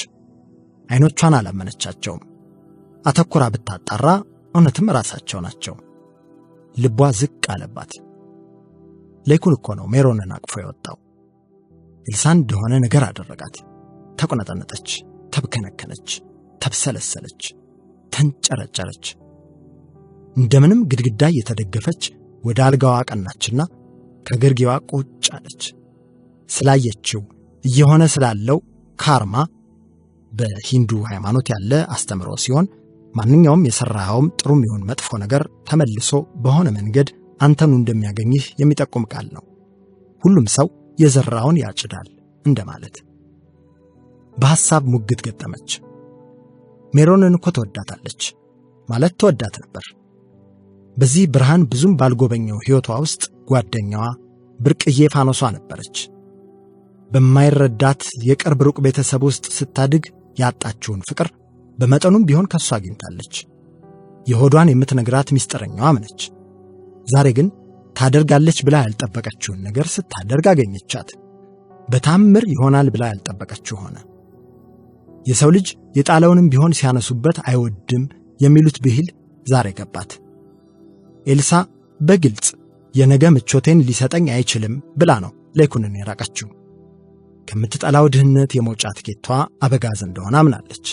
አይኖቿን አላመነቻቸውም። አተኩራ ብታጣራ እውነትም ራሳቸው ናቸው። ልቧ ዝቅ አለባት። ለይኩን እኮ ነው ሜሮንን አቅፎ የወጣው። ኤልሳ እንደሆነ ነገር አደረጋት። ተቆነጠነጠች፣ ተብከነከነች፣ ተብሰለሰለች፣ ተንጨረጨረች። እንደምንም ግድግዳ እየተደገፈች ወደ አልጋዋ ቀናችና ከግርጌዋ ቁጭ አለች። ስላየችው እየሆነ ስላለው ካርማ በሂንዱ ሃይማኖት ያለ አስተምሮ ሲሆን ማንኛውም የሰራኸውም ጥሩም ይሁን መጥፎ ነገር ተመልሶ በሆነ መንገድ አንተኑ እንደሚያገኝህ የሚጠቁም ቃል ነው። ሁሉም ሰው የዘራውን ያጭዳል እንደማለት። በሐሳብ ሙግት ገጠመች። ሜሮንን እኮ ተወዳታለች ማለት ተወዳት ነበር። በዚህ ብርሃን ብዙም ባልጎበኘው ሕይወቷ ውስጥ ጓደኛዋ ብርቅዬ ፋኖሷ ነበረች። በማይረዳት የቅርብ ሩቅ ቤተሰብ ውስጥ ስታድግ ያጣችውን ፍቅር በመጠኑም ቢሆን ከሷ አግኝታለች። የሆዷን የምትነግራት ሚስጥረኛዋ አመነች። ዛሬ ግን ታደርጋለች ብላ ያልጠበቀችውን ነገር ስታደርግ አገኘቻት። በታምር ይሆናል ብላ ያልጠበቀችው ሆነ። የሰው ልጅ የጣለውንም ቢሆን ሲያነሱበት አይወድም የሚሉት ብሂል ዛሬ ገባት። ኤልሳ በግልጽ የነገ ምቾቴን ሊሰጠኝ አይችልም ብላ ነው ለይኩንን የራቀችው። ከምትጠላው ድህነት የመውጫ ትኬቷ አበጋዝ እንደሆነ አምናለች።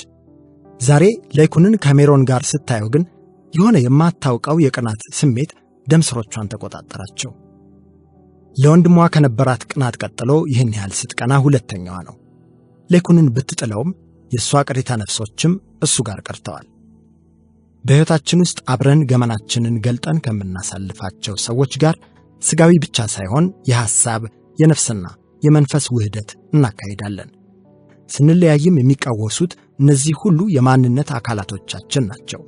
ዛሬ ለይኩንን ከሜሮን ጋር ስታየው ግን የሆነ የማታውቀው የቅናት ስሜት ደምስሮቿን ተቆጣጠራቸው። ለወንድሟ ከነበራት ቅናት ቀጥሎ ይህን ያህል ስትቀና ሁለተኛዋ ነው። ለይኩንን ብትጥለውም የእሷ ቅሪታ ነፍሶችም እሱ ጋር ቀርተዋል። በሕይወታችን ውስጥ አብረን ገመናችንን ገልጠን ከምናሳልፋቸው ሰዎች ጋር ስጋዊ ብቻ ሳይሆን የሐሳብ የነፍስና የመንፈስ ውህደት እናካሂዳለን። ስንለያይም የሚቃወሱት እነዚህ ሁሉ የማንነት አካላቶቻችን ናቸው።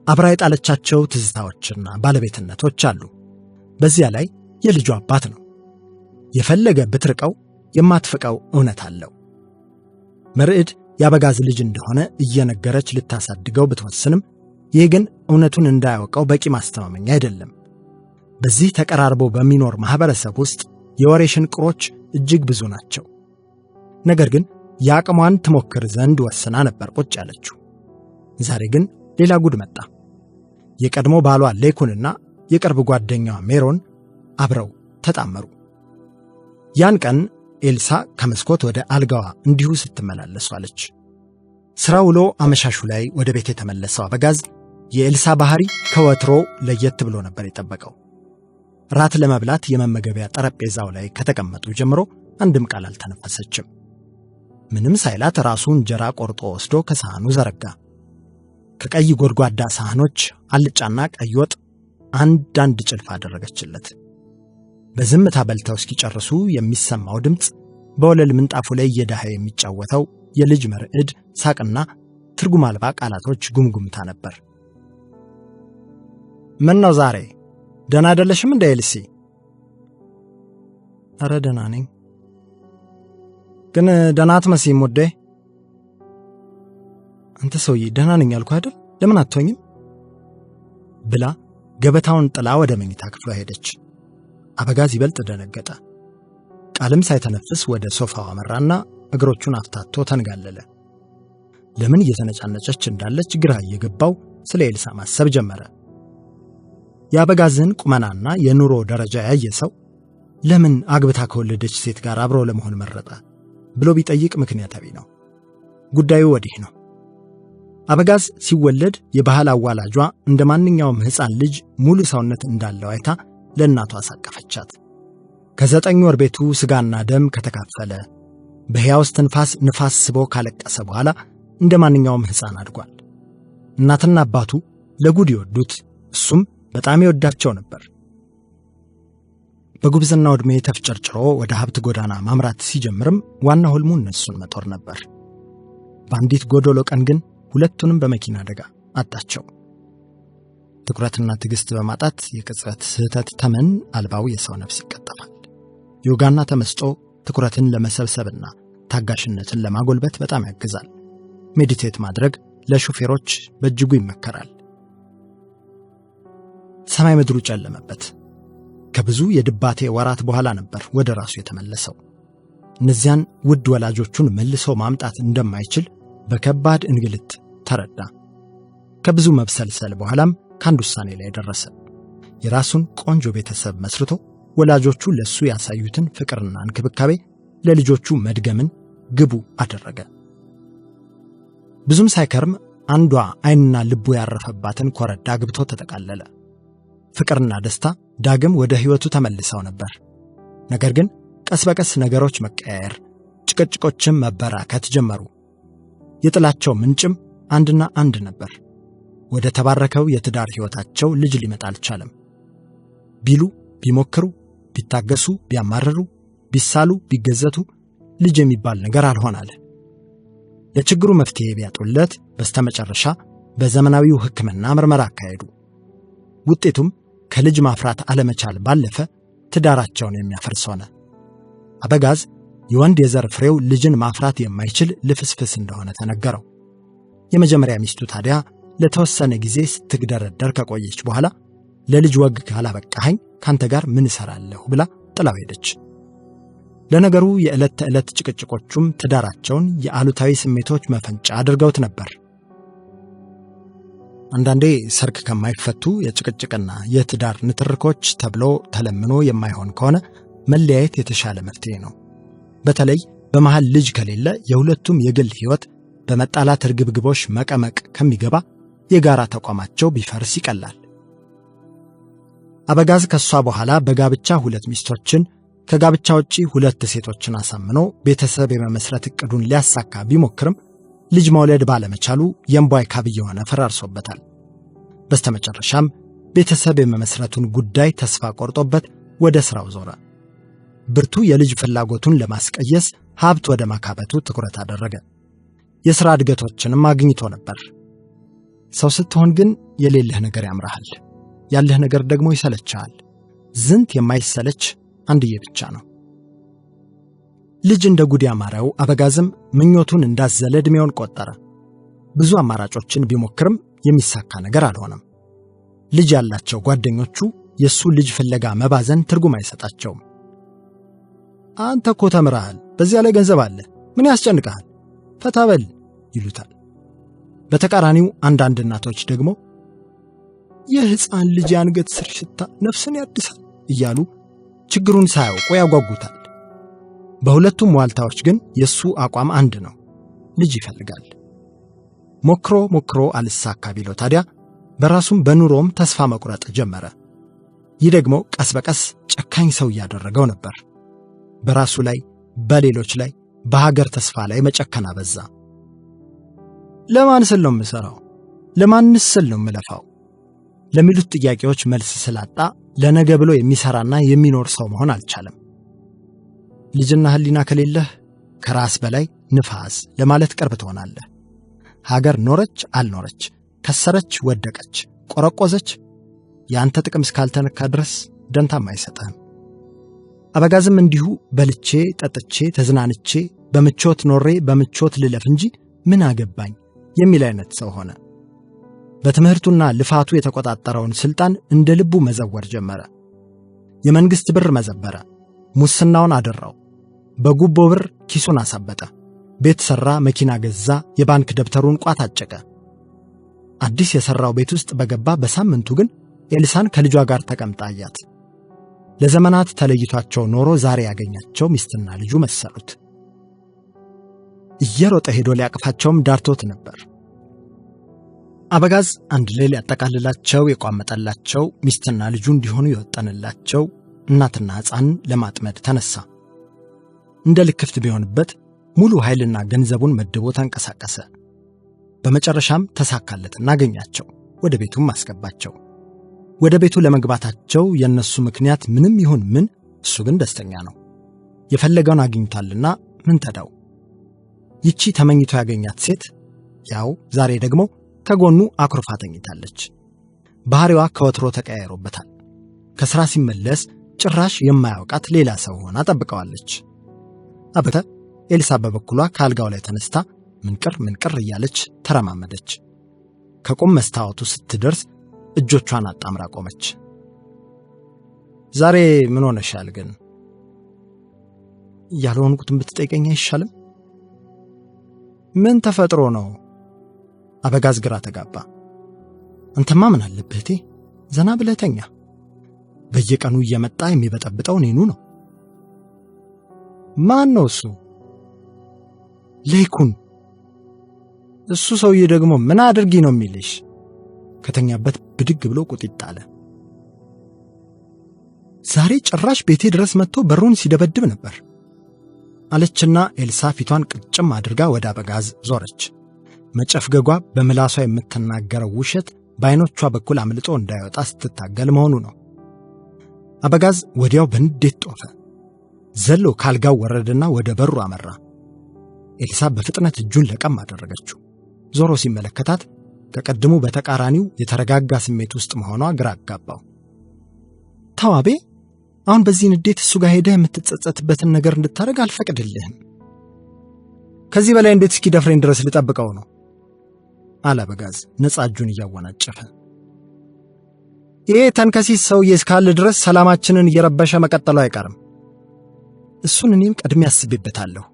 አብራ የጣለቻቸው ትዝታዎችና ባለቤትነቶች አሉ። በዚያ ላይ የልጁ አባት ነው። የፈለገ ብትርቀው የማትፍቀው እውነት አለው። መርዕድ ያበጋዝ ልጅ እንደሆነ እየነገረች ልታሳድገው ብትወስንም ይህ ግን እውነቱን እንዳያውቀው በቂ ማስተማመኛ አይደለም። በዚህ ተቀራርቦ በሚኖር ማህበረሰብ ውስጥ የወሬ ሽንቅሮች እጅግ ብዙ ናቸው። ነገር ግን የአቅሟን ትሞክር ዘንድ ወስና ነበር ቁጭ ያለችው። ዛሬ ግን ሌላ ጉድ መጣ። የቀድሞ ባሏ ለይኩንና የቅርብ ጓደኛዋ ሜሮን አብረው ተጣመሩ። ያን ቀን ኤልሳ ከመስኮት ወደ አልጋዋ እንዲሁ ስትመላለስ ዋለች። ሥራ ውሎ አመሻሹ ላይ ወደ ቤት የተመለሰው አበጋዝ የኤልሳ ባህሪ ከወትሮ ለየት ብሎ ነበር የጠበቀው። ራት ለመብላት የመመገቢያ ጠረጴዛው ላይ ከተቀመጡ ጀምሮ አንድም ቃል አልተነፈሰችም። ምንም ሳይላት ራሱ እንጀራ ቆርጦ ወስዶ ከሳህኑ ዘረጋ። ከቀይ ጎድጓዳ ሳህኖች አልጫና ቀይ ወጥ አንድ ጭልፋ አደረገችለት። በዝምታ በልተው እስኪጨርሱ የሚሰማው ድምፅ፣ በወለል ምንጣፉ ላይ እየዳኸ የሚጫወተው የልጅ መርዕድ ሳቅና ትርጉም አልባ ቃላቶች ጉምጉምታ ነበር። ምን ነው ዛሬ ደህና አይደለሽም እንደ ኤልሲ? ኧረ ደህና ነኝ። ግን ደህና አትመስይም ውዴ። አንተ ሰውዬ ደህና ነኝ አልኩህ አይደል? ለምን አትሆኝም ብላ ገበታውን ጥላ ወደ መኝታ ክፍሏ ሄደች። አበጋዝ ይበልጥ ደነገጠ። ቃልም ሳይተነፍስ ወደ ሶፋው አመራና እግሮቹን አፍታቶ ተንጋለለ። ለምን እየተነጫነጨች እንዳለች ግራ እየገባው ስለ ኤልሳ ማሰብ ጀመረ። የአበጋዝን ቁመናና የኑሮ ደረጃ ያየ ሰው ለምን አግብታ ከወለደች ሴት ጋር አብሮ ለመሆን መረጠ ብሎ ቢጠይቅ ምክንያታዊ ነው። ጉዳዩ ወዲህ ነው። አበጋዝ ሲወለድ የባህል አዋላጇ እንደ ማንኛውም ሕፃን ልጅ ሙሉ ሰውነት እንዳለው አይታ ለእናቷ አሳቀፈቻት። ከ9 ወር ቤቱ ስጋና ደም ከተካፈለ በሕያው እስትንፋስ ንፋስ ስቦ ካለቀሰ በኋላ እንደ ማንኛውም ሕፃን አድጓል። እናትና አባቱ ለጉድ ይወዱት፣ እሱም በጣም ይወዳቸው ነበር። በጉብዝናው ዕድሜ ተፍጨርጭሮ ወደ ሀብት ጎዳና ማምራት ሲጀምርም ዋና ህልሙ እነሱን መጦር ነበር። በአንዲት ጎዶሎ ቀን ግን ሁለቱንም በመኪና አደጋ አጣቸው። ትኩረትና ትዕግስት በማጣት የቅጽበት ስህተት ተመን አልባው የሰው ነፍስ ይቀጠፋል። ዮጋና ተመስጦ ትኩረትን ለመሰብሰብና ታጋሽነትን ለማጎልበት በጣም ያግዛል። ሜዲቴት ማድረግ ለሹፌሮች በእጅጉ ይመከራል። ሰማይ ምድሩ ጨለመበት። ከብዙ የድባቴ ወራት በኋላ ነበር ወደ ራሱ የተመለሰው። እነዚያን ውድ ወላጆቹን መልሶ ማምጣት እንደማይችል በከባድ እንግልት ተረዳ። ከብዙ መብሰልሰል በኋላም ከአንድ ውሳኔ ላይ ደረሰ። የራሱን ቆንጆ ቤተሰብ መስርቶ ወላጆቹ ለሱ ያሳዩትን ፍቅርና እንክብካቤ ለልጆቹ መድገምን ግቡ አደረገ። ብዙም ሳይከርም አንዷ ዓይንና ልቡ ያረፈባትን ኮረዳ ግብቶ ተጠቃለለ። ፍቅርና ደስታ ዳግም ወደ ሕይወቱ ተመልሰው ነበር። ነገር ግን ቀስ በቀስ ነገሮች መቀያየር፣ ጭቅጭቆችም መበራከት ጀመሩ። የጥላቸው ምንጭም አንድና አንድ ነበር። ወደ ተባረከው የትዳር ሕይወታቸው ልጅ ሊመጣ አልቻለም። ቢሉ ቢሞክሩ፣ ቢታገሱ፣ ቢያማርሩ፣ ቢሳሉ፣ ቢገዘቱ ልጅ የሚባል ነገር አልሆናለ። ለችግሩ መፍትሄ ቢያጡለት በስተመጨረሻ በዘመናዊው ሕክምና ምርመራ አካሄዱ። ውጤቱም ከልጅ ማፍራት አለመቻል ባለፈ ትዳራቸውን የሚያፈርስ ሆነ። አበጋዝ የወንድ የዘር ፍሬው ልጅን ማፍራት የማይችል ልፍስፍስ እንደሆነ ተነገረው። የመጀመሪያ ሚስቱ ታዲያ ለተወሰነ ጊዜ ስትግደረደር ከቆየች በኋላ ለልጅ ወግ ካላበቃኸኝ ካንተ ጋር ምን እሰራለሁ ብላ ጥላው ሄደች። ለነገሩ የዕለት ተዕለት ጭቅጭቆቹም ትዳራቸውን የአሉታዊ ስሜቶች መፈንጫ አድርገውት ነበር። አንዳንዴ ሰርክ ከማይፈቱ የጭቅጭቅና የትዳር ንትርኮች ተብሎ ተለምኖ የማይሆን ከሆነ መለያየት የተሻለ መፍትሄ ነው። በተለይ በመሃል ልጅ ከሌለ የሁለቱም የግል ሕይወት በመጣላት እርግብግቦሽ መቀመቅ ከሚገባ የጋራ ተቋማቸው ቢፈርስ ይቀላል። አበጋዝ ከሷ በኋላ በጋብቻ 2 ሚስቶችን ከጋብቻ ውጪ 2 ሴቶችን አሳምኖ ቤተሰብ የመመስረት እቅዱን ሊያሳካ ቢሞክርም ልጅ መውለድ ባለመቻሉ የእምቧይ ካብ የሆነ ፈራርሶበታል። በስተመጨረሻም ቤተሰብ የመመስረቱን ጉዳይ ተስፋ ቆርጦበት ወደ ሥራው ዞረ። ብርቱ የልጅ ፍላጎቱን ለማስቀየስ ሀብት ወደ ማካበቱ ትኩረት አደረገ። የሥራ እድገቶችንም አግኝቶ ነበር። ሰው ስትሆን ግን የሌለህ ነገር ያምራሃል፣ ያለህ ነገር ደግሞ ይሰለችሃል። ዝንት የማይሰለች አንድዬ ብቻ ነው። ልጅ እንደ ጉድ ያማረው አበጋዝም ምኞቱን እንዳዘለ ዕድሜውን ቆጠረ። ብዙ አማራጮችን ቢሞክርም የሚሳካ ነገር አልሆነም። ልጅ ያላቸው ጓደኞቹ የሱ ልጅ ፍለጋ መባዘን ትርጉም አይሰጣቸውም። አንተ እኮ ተምረሃል፣ በዚያ ላይ ገንዘብ አለ፣ ምን ያስጨንቃል? ፈታ በል ይሉታል። በተቃራኒው አንዳንድ እናቶች ደግሞ የሕፃን ልጅ አንገት ስር ሽታ ነፍስን ያድሳል እያሉ ችግሩን ሳያውቁ ያጓጉታል። በሁለቱም ዋልታዎች ግን የሱ አቋም አንድ ነው፣ ልጅ ይፈልጋል። ሞክሮ ሞክሮ አልሳካ ቢለው ታዲያ በራሱም በኑሮም ተስፋ መቁረጥ ጀመረ። ይህ ደግሞ ቀስ በቀስ ጨካኝ ሰው እያደረገው ነበር። በራሱ ላይ፣ በሌሎች ላይ፣ በሀገር ተስፋ ላይ መጨከን አበዛ። ለማን ስል ነው የምሠራው? ለማንስ ስል ነው የምለፋው? ለሚሉት ጥያቄዎች መልስ ስላጣ ለነገ ብሎ የሚሠራና የሚኖር ሰው መሆን አልቻለም። ልጅና ሕሊና ከሌለህ ከራስ በላይ ንፋስ ለማለት ቅርብ ትሆናለህ። ሀገር ኖረች አልኖረች፣ ከሰረች ወደቀች፣ ቆረቆዘች፣ ያንተ ጥቅም እስካልተነካ ድረስ ደንታም አይሰጥህም። አበጋዝም እንዲሁ በልቼ ጠጥቼ ተዝናንቼ በምቾት ኖሬ በምቾት ልለፍ እንጂ ምን አገባኝ የሚል አይነት ሰው ሆነ። በትምህርቱና ልፋቱ የተቆጣጠረውን ስልጣን እንደ ልቡ መዘወር ጀመረ። የመንግስት ብር መዘበረ፣ ሙስናውን አደራው፣ በጉቦ ብር ኪሱን አሳበጠ፣ ቤት ሰራ፣ መኪና ገዛ፣ የባንክ ደብተሩን ቋት አጨቀ። አዲስ የሰራው ቤት ውስጥ በገባ በሳምንቱ ግን ኤልሳን ከልጇ ጋር ተቀምጣ አያት። ለዘመናት ተለይቷቸው ኖሮ ዛሬ ያገኛቸው ሚስትና ልጁ መሰሉት። እየሮጠ ሄዶ ሊያቅፋቸውም ዳርቶት ነበር። አበጋዝ አንድ ላይ ሊያጠቃልላቸው የቋመጠላቸው ሚስትና ልጁ እንዲሆኑ የወጠንላቸው እናትና ሕፃን ለማጥመድ ተነሳ። እንደ ልክፍት ቢሆንበት ሙሉ ኃይልና ገንዘቡን መድቦ ተንቀሳቀሰ። በመጨረሻም ተሳካለትና አገኛቸው፣ ወደ ቤቱም አስገባቸው። ወደ ቤቱ ለመግባታቸው የነሱ ምክንያት ምንም ይሁን ምን እሱ ግን ደስተኛ ነው። የፈለገውን አግኝቷልና ምን ተዳው። ይቺ ተመኝቶ ያገኛት ሴት ያው ዛሬ ደግሞ ከጎኑ አኩርፋ ተኝታለች። ባህሪዋ ከወትሮ ተቀያይሮበታል። ከሥራ ሲመለስ ጭራሽ የማያውቃት ሌላ ሰው ሆና ጠብቀዋለች። አበተ ኤልሳ በበኩሏ ከአልጋው ላይ ተነስታ ምንቅር እያለች ተረማመደች። ከቁም መስታወቱ ስትደርስ እጆቿን አጣምራ ቆመች። ዛሬ ምን ሆነሻል ግን? ያልሆንኩትን ብትጠይቀኝ አይሻልም? ምን ተፈጥሮ ነው? አበጋዝ ግራ ተጋባ። አንተማ ምን አለብህ እቴ፣ ዘና ብለህ ተኛ። በየቀኑ እየመጣ የሚበጠብጠው እኔኑ ነው። ማን ነው እሱ? ለይኩን። እሱ ሰውዬ ደግሞ ምን አድርጊ ነው የሚልሽ? ከተኛበት ብድግ ብሎ ቁጢጥ አለ። ዛሬ ጭራሽ ቤቴ ድረስ መጥቶ በሩን ሲደበድብ ነበር አለችና ኤልሳ ፊቷን ቅጭም አድርጋ ወደ አበጋዝ ዞረች። መጨፍገጓ በምላሷ የምትናገረው ውሸት በዓይኖቿ በኩል አምልጦ እንዳይወጣ ስትታገል መሆኑ ነው። አበጋዝ ወዲያው በንዴት ጦፈ። ዘሎ ካልጋው ወረደና ወደ በሩ አመራ። ኤልሳ በፍጥነት እጁን ለቀም አደረገችው። ዞሮ ሲመለከታት ከቀድሞ በተቃራኒው የተረጋጋ ስሜት ውስጥ መሆኗ ግራ አጋባው። ተዋቤ፣ አሁን በዚህ ንዴት እሱ ጋር ሄደህ የምትጸጸትበትን ነገር እንድታደርግ አልፈቅድልህም። ከዚህ በላይ እንዴት እስኪደፍረኝ ድረስ ልጠብቀው ነው? አለ አበጋዝ ነፃ እጁን እያወናጨፈ። ይሄ ተንከሲስ ሰውዬ እስካለ ድረስ ሰላማችንን እየረበሸ መቀጠሉ አይቀርም። እሱን እኔም ቀድሜ አስቤበታለሁ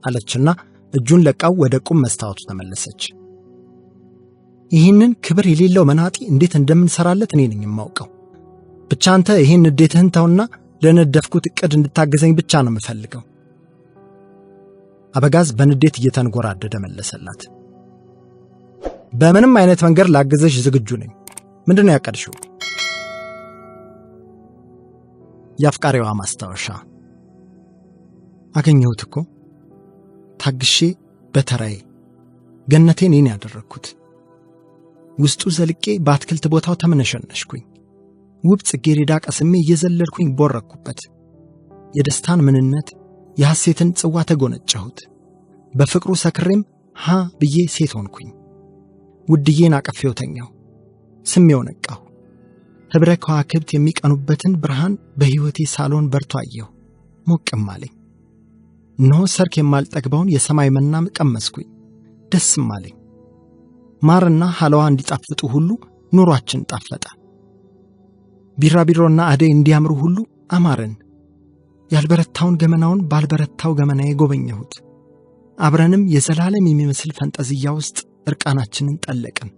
አለችና እጁን ለቃው ወደ ቁም መስታወቱ ተመለሰች። ይህንን ክብር የሌለው መናጢ እንዴት እንደምንሰራለት እኔ ነኝ የማውቀው። ብቻ አንተ ይህን ንዴትህን ተውና ለነደፍኩት ዕቅድ እንድታገዘኝ ብቻ ነው የምፈልገው። አበጋዝ በንዴት እየተንጎራደደ መለሰላት። በምንም አይነት መንገድ ላግዘሽ ዝግጁ ነኝ። ምንድነው ያቀድሽው? የአፍቃሪዋ ማስታወሻ። አገኘሁት እኮ ታግሼ በተራዬ ገነቴን እኔ ያደረግኩት። ውስጡ ዘልቄ በአትክልት ቦታው ተመነሸነሽኩኝ። ውብ ጽጌረዳ ቀስሜ እየዘለልኩኝ ቦረኩበት። የደስታን ምንነት የሐሴትን ጽዋ ተጎነጨሁት። በፍቅሩ ሰክሬም ሃ ብዬ ሴት ሆንኩኝ። ውድዬን አቀፌው ተኛሁ፣ ስሜው ነቃሁ። ህብረ ከዋክብት የሚቀኑበትን ብርሃን በሕይወቴ ሳሎን በርቶ አየሁ። ሞቅም አለኝ። እነሆ ሰርክ የማልጠግበውን የሰማይ መናም ቀመስኩኝ፣ ደስም አለኝ። ማርና ሐለዋ እንዲጣፍጡ ሁሉ ኑሯችን ጣፈጠ። ቢራቢሮና አደይ እንዲያምሩ ሁሉ አማርን። ያልበረታውን ገመናውን ባልበረታው ገመናዬ ጎበኘሁት። አብረንም የዘላለም የሚመስል ፈንጠዝያ ውስጥ እርቃናችንን ጠለቅን።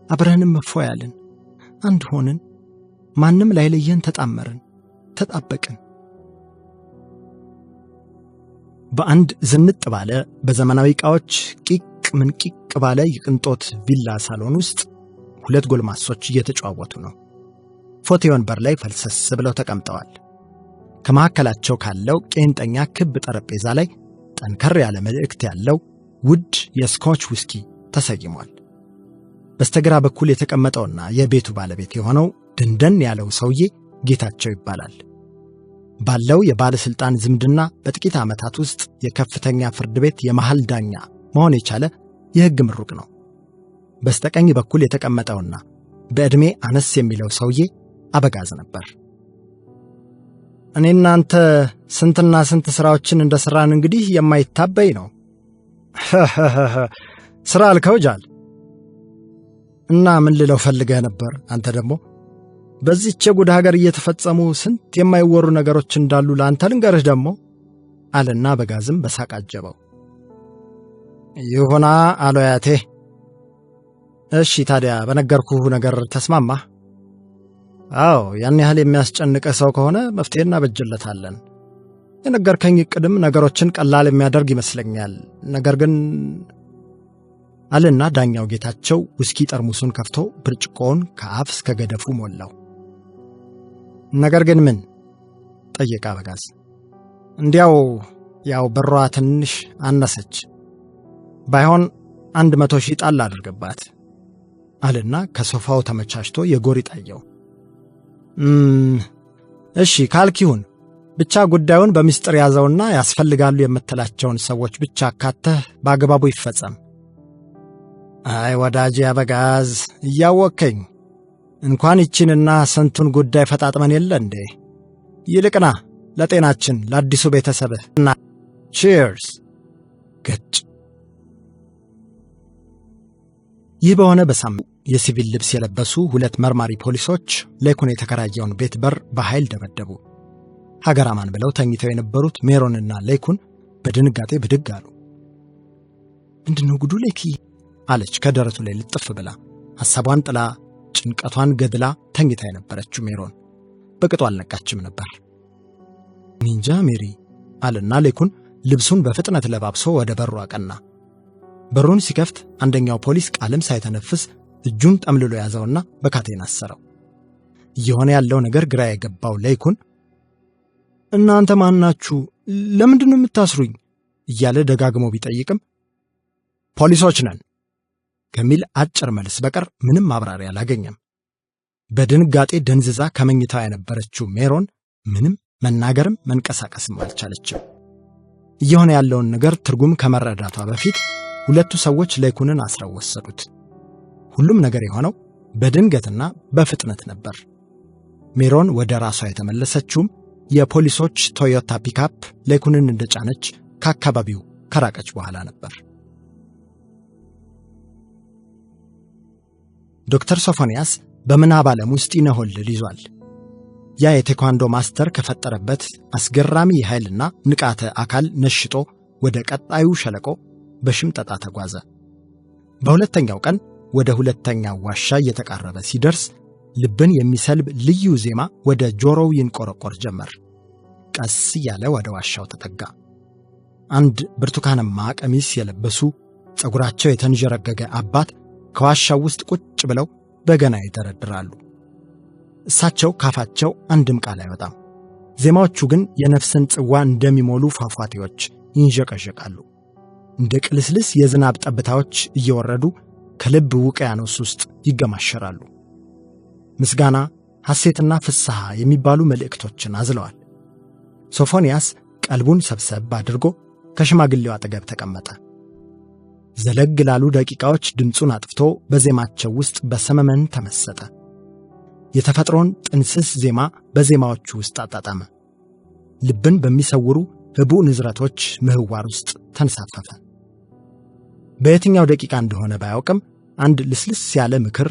አብረንም መፎያልን፣ አንድ ሆንን። ማንም ላይለየን ተጣመርን፣ ተጣበቅን። በአንድ ዝንጥ ባለ በዘመናዊ ዕቃዎች ቂቅ ምን ቂቅ ባለ የቅንጦት ቪላ ሳሎን ውስጥ ሁለት ጎልማሶች እየተጫወቱ ነው። ፎቶ ወንበር ላይ ፈልሰስ ብለው ተቀምጠዋል። ከመካከላቸው ካለው ቄንጠኛ ክብ ጠረጴዛ ላይ ጠንከር ያለ መልእክት ያለው ውድ የስኮች ዊስኪ ተሰይሟል። በስተግራ በኩል የተቀመጠውና የቤቱ ባለቤት የሆነው ድንደን ያለው ሰውዬ ጌታቸው ይባላል። ባለው የባለስልጣን ዝምድና በጥቂት ዓመታት ውስጥ የከፍተኛ ፍርድ ቤት የመሃል ዳኛ መሆን የቻለ የሕግ ምሩቅ ነው። በስተቀኝ በኩል የተቀመጠውና በዕድሜ አነስ የሚለው ሰውዬ አበጋዝ ነበር። እኔና አንተ ስንትና ስንት ሥራዎችን እንደሰራን እንግዲህ የማይታበይ ነው። ሥራ አልከው ጃል። እና ምን ልለው ፈልገህ ነበር? አንተ ደግሞ በዚህች ጉድ ሀገር እየተፈጸሙ ስንት የማይወሩ ነገሮች እንዳሉ ለአንተ ልንገርህ ደግሞ አለና በጋዝም በሳቅ አጀበው። ይሁና አሎ አያቴ። እሺ ታዲያ በነገርኩህ ነገር ተስማማህ? አዎ፣ ያን ያህል የሚያስጨንቀ ሰው ከሆነ መፍትሄ እናበጅለታለን። የነገርከኝ ዕቅድም ነገሮችን ቀላል የሚያደርግ ይመስለኛል። ነገር ግን አለና ዳኛው ጌታቸው ውስኪ ጠርሙሱን ከፍቶ ብርጭቆውን ከአፍ እስከ ገደፉ ሞላው። ነገር ግን ምን? ጠየቀ አበጋዝ። እንዲያው በሯ ትንሽ አነሰች። ባይሆን 100,000 ጣል አድርገባት አለና ከሶፋው ተመቻችቶ የጎሪጥ አየው። እሺ ካልኪሁን፣ ብቻ ጉዳዩን በሚስጥር ያዘውና ያስፈልጋሉ የምትላቸውን ሰዎች ብቻ አካተህ በአግባቡ ይፈጸም። አይ ወዳጄ አበጋዝ፣ እያወከኝ እንኳን ይቺንና ስንቱን ጉዳይ ፈጣጥመን የለ እንዴ? ይልቅና ለጤናችን ለአዲሱ ቤተሰብህ እና ቺርስ። ገጭ። ይህ በሆነ በሳምንቱ የሲቪል ልብስ የለበሱ 2 መርማሪ ፖሊሶች ሌኩን የተከራየውን ቤት በር በኃይል ደበደቡ። ሀገራማን ብለው ተኝተው የነበሩት ሜሮንና ሌኩን በድንጋጤ ብድግ አሉ። ምንድነው ጉዱ ሌኪ? አለች ከደረቱ ላይ ልጥፍ ብላ። ሐሳቧን ጥላ ጭንቀቷን ገድላ ተኝታ የነበረችው ሜሮን በቅጡ አልነቃችም ነበር። ኒንጃ ሜሪ አለና ሌኩን ልብሱን በፍጥነት ለባብሶ ወደ በሩ አቀና። በሩን ሲከፍት አንደኛው ፖሊስ ቃልም ሳይተነፍስ እጁን ጠምልሎ ያዘውና በካቴና አሰረው። እየሆነ ያለው ነገር ግራ የገባው ሌኩን እናንተ ማን ናችሁ? ለምንድን ነው የምታስሩኝ? እያለ ደጋግሞ ቢጠይቅም ፖሊሶች ነን ከሚል አጭር መልስ በቀር ምንም ማብራሪያ አላገኘም። በድንጋጤ ደንዝዛ ከመኝታው የነበረችው ሜሮን ምንም መናገርም መንቀሳቀስም አልቻለችም። እየሆነ ያለውን ነገር ትርጉም ከመረዳቷ በፊት 2 ሰዎች ሌኩንን አስረው ወሰዱት። ሁሉም ነገር የሆነው በድንገትና በፍጥነት ነበር። ሜሮን ወደ ራሷ የተመለሰችውም የፖሊሶች ቶዮታ ፒካፕ ሌኩንን እንደጫነች ከአካባቢው ከራቀች በኋላ ነበር። ዶክተር ሶፎንያስ በምናብ ዓለም ውስጥ ይነሆልል ይዟል። ያ የቴኳንዶ ማስተር ከፈጠረበት አስገራሚ ኃይልና ንቃተ አካል ነሽጦ ወደ ቀጣዩ ሸለቆ በሽምጠጣ ተጓዘ። በሁለተኛው ቀን ወደ ሁለተኛው ዋሻ እየተቃረበ ሲደርስ ልብን የሚሰልብ ልዩ ዜማ ወደ ጆሮው ይንቆረቆር ጀመር። ቀስ እያለ ወደ ዋሻው ተጠጋ። አንድ ብርቱካንማ ቀሚስ የለበሱ ፀጉራቸው የተንዠረገገ አባት ከዋሻው ውስጥ ቁጭ ብለው በገና ይደረድራሉ። እሳቸው ካፋቸው አንድም ቃል አይወጣም። ዜማዎቹ ግን የነፍስን ጽዋ እንደሚሞሉ ፏፏቴዎች ይንዠቀዠቃሉ። እንደ ቅልስልስ የዝናብ ጠብታዎች እየወረዱ ከልብ ውቅያኖስ ውስጥ ይገማሸራሉ። ምስጋና፣ ሐሴትና ፍስሐ የሚባሉ መልእክቶችን አዝለዋል። ሶፎንያስ ቀልቡን ሰብሰብ አድርጎ ከሽማግሌው አጠገብ ተቀመጠ። ዘለግ ላሉ ደቂቃዎች ድምፁን አጥፍቶ በዜማቸው ውስጥ በሰመመን ተመሰጠ። የተፈጥሮን ጥንስስ ዜማ በዜማዎቹ ውስጥ አጣጣመ። ልብን በሚሰውሩ ህቡዕ ንዝረቶች ምህዋር ውስጥ ተንሳፈፈ። በየትኛው ደቂቃ እንደሆነ ባያውቅም አንድ ልስልስ ያለ ምክር፣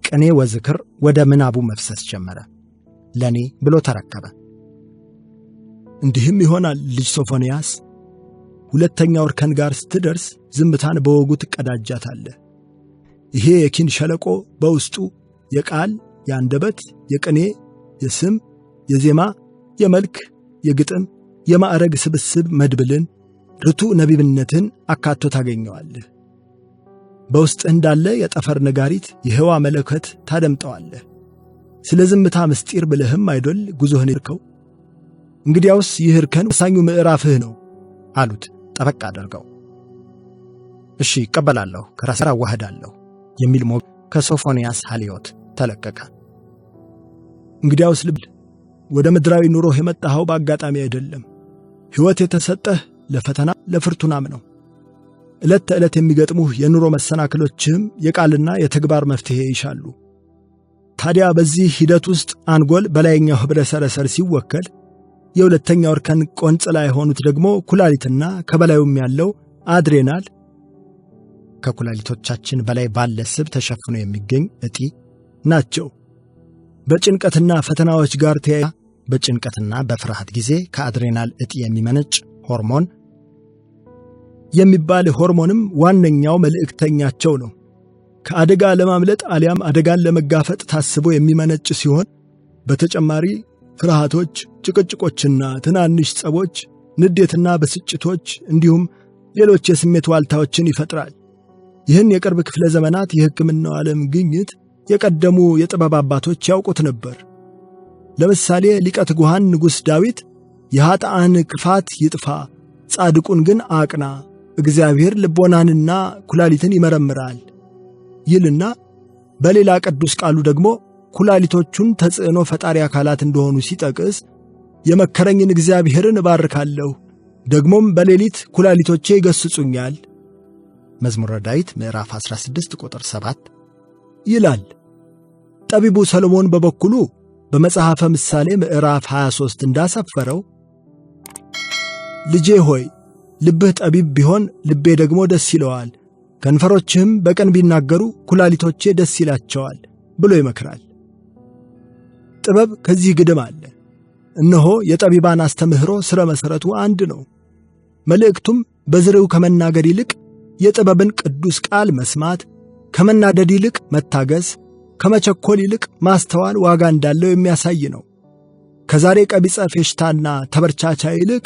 ቅኔ ወዝክር ወደ ምናቡ መፍሰስ ጀመረ። ለኔ ብሎ ተረከበ። እንዲህም ይሆናል ልጅ ሶፎንያስ፣ ሁለተኛው እርከን ጋር ስትደርስ ዝምታን በወጉ ትቀዳጃታለህ። ይሄ የኪን ሸለቆ በውስጡ የቃል፣ የአንደበት፣ የቅኔ፣ የስም፣ የዜማ፣ የመልክ፣ የግጥም፣ የማዕረግ ስብስብ መድብልን፣ ርቱዕ ነቢብነትን አካቶ ታገኘዋለህ። በውስጥ እንዳለ የጠፈር ነጋሪት የህዋ መለከት ታደምጠዋለህ። ስለ ዝምታ ምስጢር ብለህም አይዶል ጉዞህን ይርከው። እንግዲያውስ ይህ እርከን ወሳኙ ምዕራፍህ ነው አሉት ጠበቅ አድርገው። እሺ እቀበላለሁ፣ ከራሴ ጋር አዋህዳለሁ የሚል ሞግ ከሶፎንያስ ሐልዮት ተለቀቀ። እንግዲያውስ ልብ፣ ወደ ምድራዊ ኑሮህ የመጣኸው በአጋጣሚ አይደለም። ሕይወት የተሰጠህ ለፈተና ለፍርቱናም ነው። ዕለት ተዕለት የሚገጥሙህ የኑሮ መሰናክሎችም የቃልና የተግባር መፍትሄ ይሻሉ። ታዲያ በዚህ ሂደት ውስጥ አንጎል በላይኛው ህብረ ሰረሰር ሲወከል፣ የሁለተኛው እርከን ቆንጽላ የሆኑት ደግሞ ኩላሊትና ከበላዩም ያለው አድሬናል ከኩላሊቶቻችን በላይ ባለ ስብ ተሸፍኖ የሚገኝ እጢ ናቸው። በጭንቀትና ፈተናዎች ጋር ተያይዞ በጭንቀትና በፍርሃት ጊዜ ከአድሬናል እጢ የሚመነጭ ሆርሞን የሚባል ሆርሞንም ዋነኛው መልእክተኛቸው ነው። ከአደጋ ለማምለጥ አሊያም አደጋን ለመጋፈጥ ታስቦ የሚመነጭ ሲሆን በተጨማሪ ፍርሃቶች፣ ጭቅጭቆችና ትናንሽ ጸቦች፣ ንዴትና ብስጭቶች እንዲሁም ሌሎች የስሜት ዋልታዎችን ይፈጥራል። ይህን የቅርብ ክፍለ ዘመናት የሕክምናው ዓለም ግኝት የቀደሙ የጥበብ አባቶች ያውቁት ነበር። ለምሳሌ ሊቀ ትጉሃን ንጉሥ ዳዊት የኃጥአን ክፋት ይጥፋ፣ ጻድቁን ግን አቅና፣ እግዚአብሔር ልቦናንና ኩላሊትን ይመረምራል ይልና በሌላ ቅዱስ ቃሉ ደግሞ ኩላሊቶቹን ተጽዕኖ ፈጣሪ አካላት እንደሆኑ ሲጠቅስ የመከረኝን እግዚአብሔርን እባርካለሁ፣ ደግሞም በሌሊት ኩላሊቶቼ ይገስጹኛል መዝሙረ ዳዊት ምዕራፍ 16 ቁጥር 7 ይላል። ጠቢቡ ሰሎሞን በበኩሉ በመጽሐፈ ምሳሌ ምዕራፍ 23 እንዳሰፈረው ልጄ ሆይ ልብህ ጠቢብ ቢሆን ልቤ ደግሞ ደስ ይለዋል፣ ከንፈሮችህም በቀን ቢናገሩ ኩላሊቶቼ ደስ ይላቸዋል ብሎ ይመክራል። ጥበብ ከዚህ ግድም አለ። እነሆ የጠቢባን አስተምህሮ ሥረ መሠረቱ አንድ ነው። መልእክቱም በዝርው ከመናገር ይልቅ የጥበብን ቅዱስ ቃል መስማት፣ ከመናደድ ይልቅ መታገስ፣ ከመቸኮል ይልቅ ማስተዋል ዋጋ እንዳለው የሚያሳይ ነው። ከዛሬ ቀቢጸ ፌሽታና ተበርቻቻ ይልቅ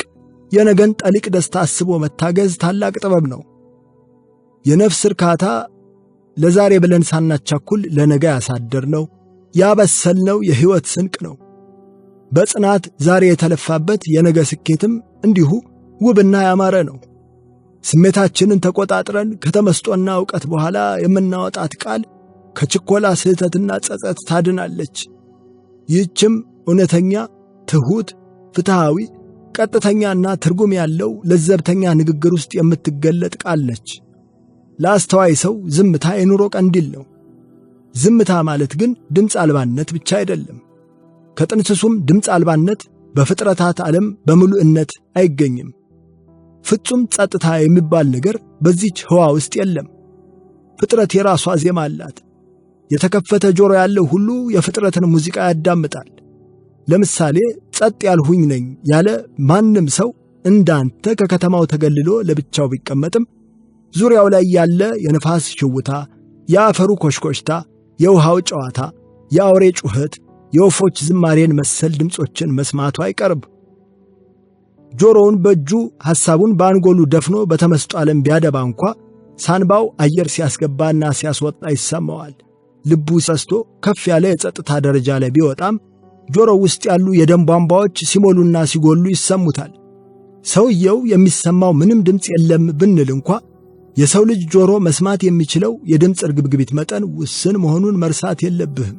የነገን ጠሊቅ ደስታ አስቦ መታገዝ ታላቅ ጥበብ ነው። የነፍስ እርካታ ለዛሬ ብለን ሳናቻኩል ለነገ ያሳደርነው ያበሰልነው የሕይወት ስንቅ ነው። በጽናት ዛሬ የተለፋበት የነገ ስኬትም እንዲሁ ውብና ያማረ ነው። ስሜታችንን ተቆጣጥረን ከተመስጦና ዕውቀት በኋላ የምናወጣት ቃል ከችኮላ ስህተትና ጸጸት ታድናለች። ይህችም እውነተኛ፣ ትሑት፣ ፍትሃዊ፣ ቀጥተኛና ትርጉም ያለው ለዘብተኛ ንግግር ውስጥ የምትገለጥ ቃል ነች። ለአስተዋይ ሰው ዝምታ የኑሮ ቀንዲል ነው። ዝምታ ማለት ግን ድምፅ አልባነት ብቻ አይደለም። ከጥንስሱም ድምፅ አልባነት በፍጥረታት ዓለም በምሉዕነት አይገኝም። ፍጹም ጸጥታ የሚባል ነገር በዚች ህዋ ውስጥ የለም። ፍጥረት የራሷ ዜማ አላት። የተከፈተ ጆሮ ያለው ሁሉ የፍጥረትን ሙዚቃ ያዳምጣል። ለምሳሌ ጸጥ ያልሁኝ ነኝ ያለ ማንም ሰው እንዳንተ ከከተማው ተገልሎ ለብቻው ቢቀመጥም ዙሪያው ላይ ያለ የነፋስ ሽውታ፣ የአፈሩ ኮሽኮሽታ፣ የውሃው ጨዋታ፣ የአውሬ ጩኸት፣ የወፎች ዝማሬን መሰል ድምፆችን መስማቱ አይቀርብ። ጆሮውን በእጁ ሐሳቡን በአንጎሉ ደፍኖ በተመስጦ ዓለም ቢያደባ እንኳ ሳንባው አየር ሲያስገባና ሲያስወጣ ይሰማዋል። ልቡ ሰስቶ ከፍ ያለ የጸጥታ ደረጃ ላይ ቢወጣም ጆሮው ውስጥ ያሉ የደም ቧንቧዎች ሲሞሉና ሲጎሉ ይሰሙታል። ሰውየው የሚሰማው ምንም ድምፅ የለም ብንል እንኳ የሰው ልጅ ጆሮ መስማት የሚችለው የድምፅ እርግብግቢት መጠን ውስን መሆኑን መርሳት የለብህም።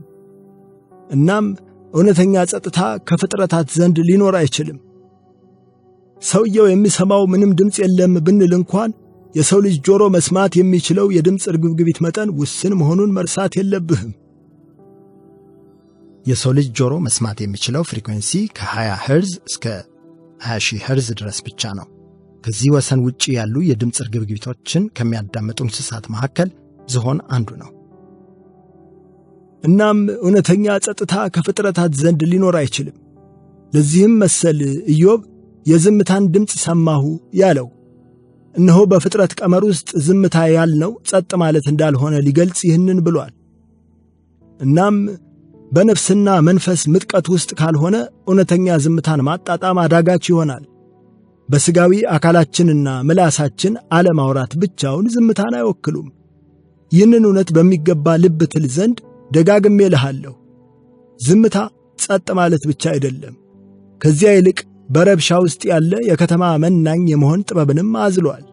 እናም እውነተኛ ጸጥታ ከፍጥረታት ዘንድ ሊኖር አይችልም። ሰውየው የሚሰማው ምንም ድምፅ የለም ብንል እንኳን የሰው ልጅ ጆሮ መስማት የሚችለው የድምፅ እርግብግቢት መጠን ውስን መሆኑን መርሳት የለብህም። የሰው ልጅ ጆሮ መስማት የሚችለው ፍሪኩዌንሲ ከ20 ሄርዝ እስከ 20,000 ሄርዝ ድረስ ብቻ ነው። ከዚህ ወሰን ውጪ ያሉ የድምፅ እርግብግቢቶችን ከሚያዳምጡ እንስሳት መካከል ዝሆን አንዱ ነው። እናም እውነተኛ ጸጥታ ከፍጥረታት ዘንድ ሊኖር አይችልም። ለዚህም መሰል ኢዮብ የዝምታን ድምፅ ሰማሁ ያለው እነሆ በፍጥረት ቀመር ውስጥ ዝምታ ያልነው ጸጥ ማለት እንዳልሆነ ሊገልጽ ይህንን ብሏል። እናም በነፍስና መንፈስ ምጥቀት ውስጥ ካልሆነ እውነተኛ ዝምታን ማጣጣም አዳጋች ይሆናል። በሥጋዊ አካላችንና ምላሳችን አለማውራት ብቻውን ዝምታን አይወክሉም። ይህንን እውነት በሚገባ ልብ ትል ዘንድ ደጋግሜ እልሃለሁ። ዝምታ ጸጥ ማለት ብቻ አይደለም። ከዚያ ይልቅ በረብሻ ውስጥ ያለ የከተማ መናኝ የመሆን ጥበብንም አዝሏል።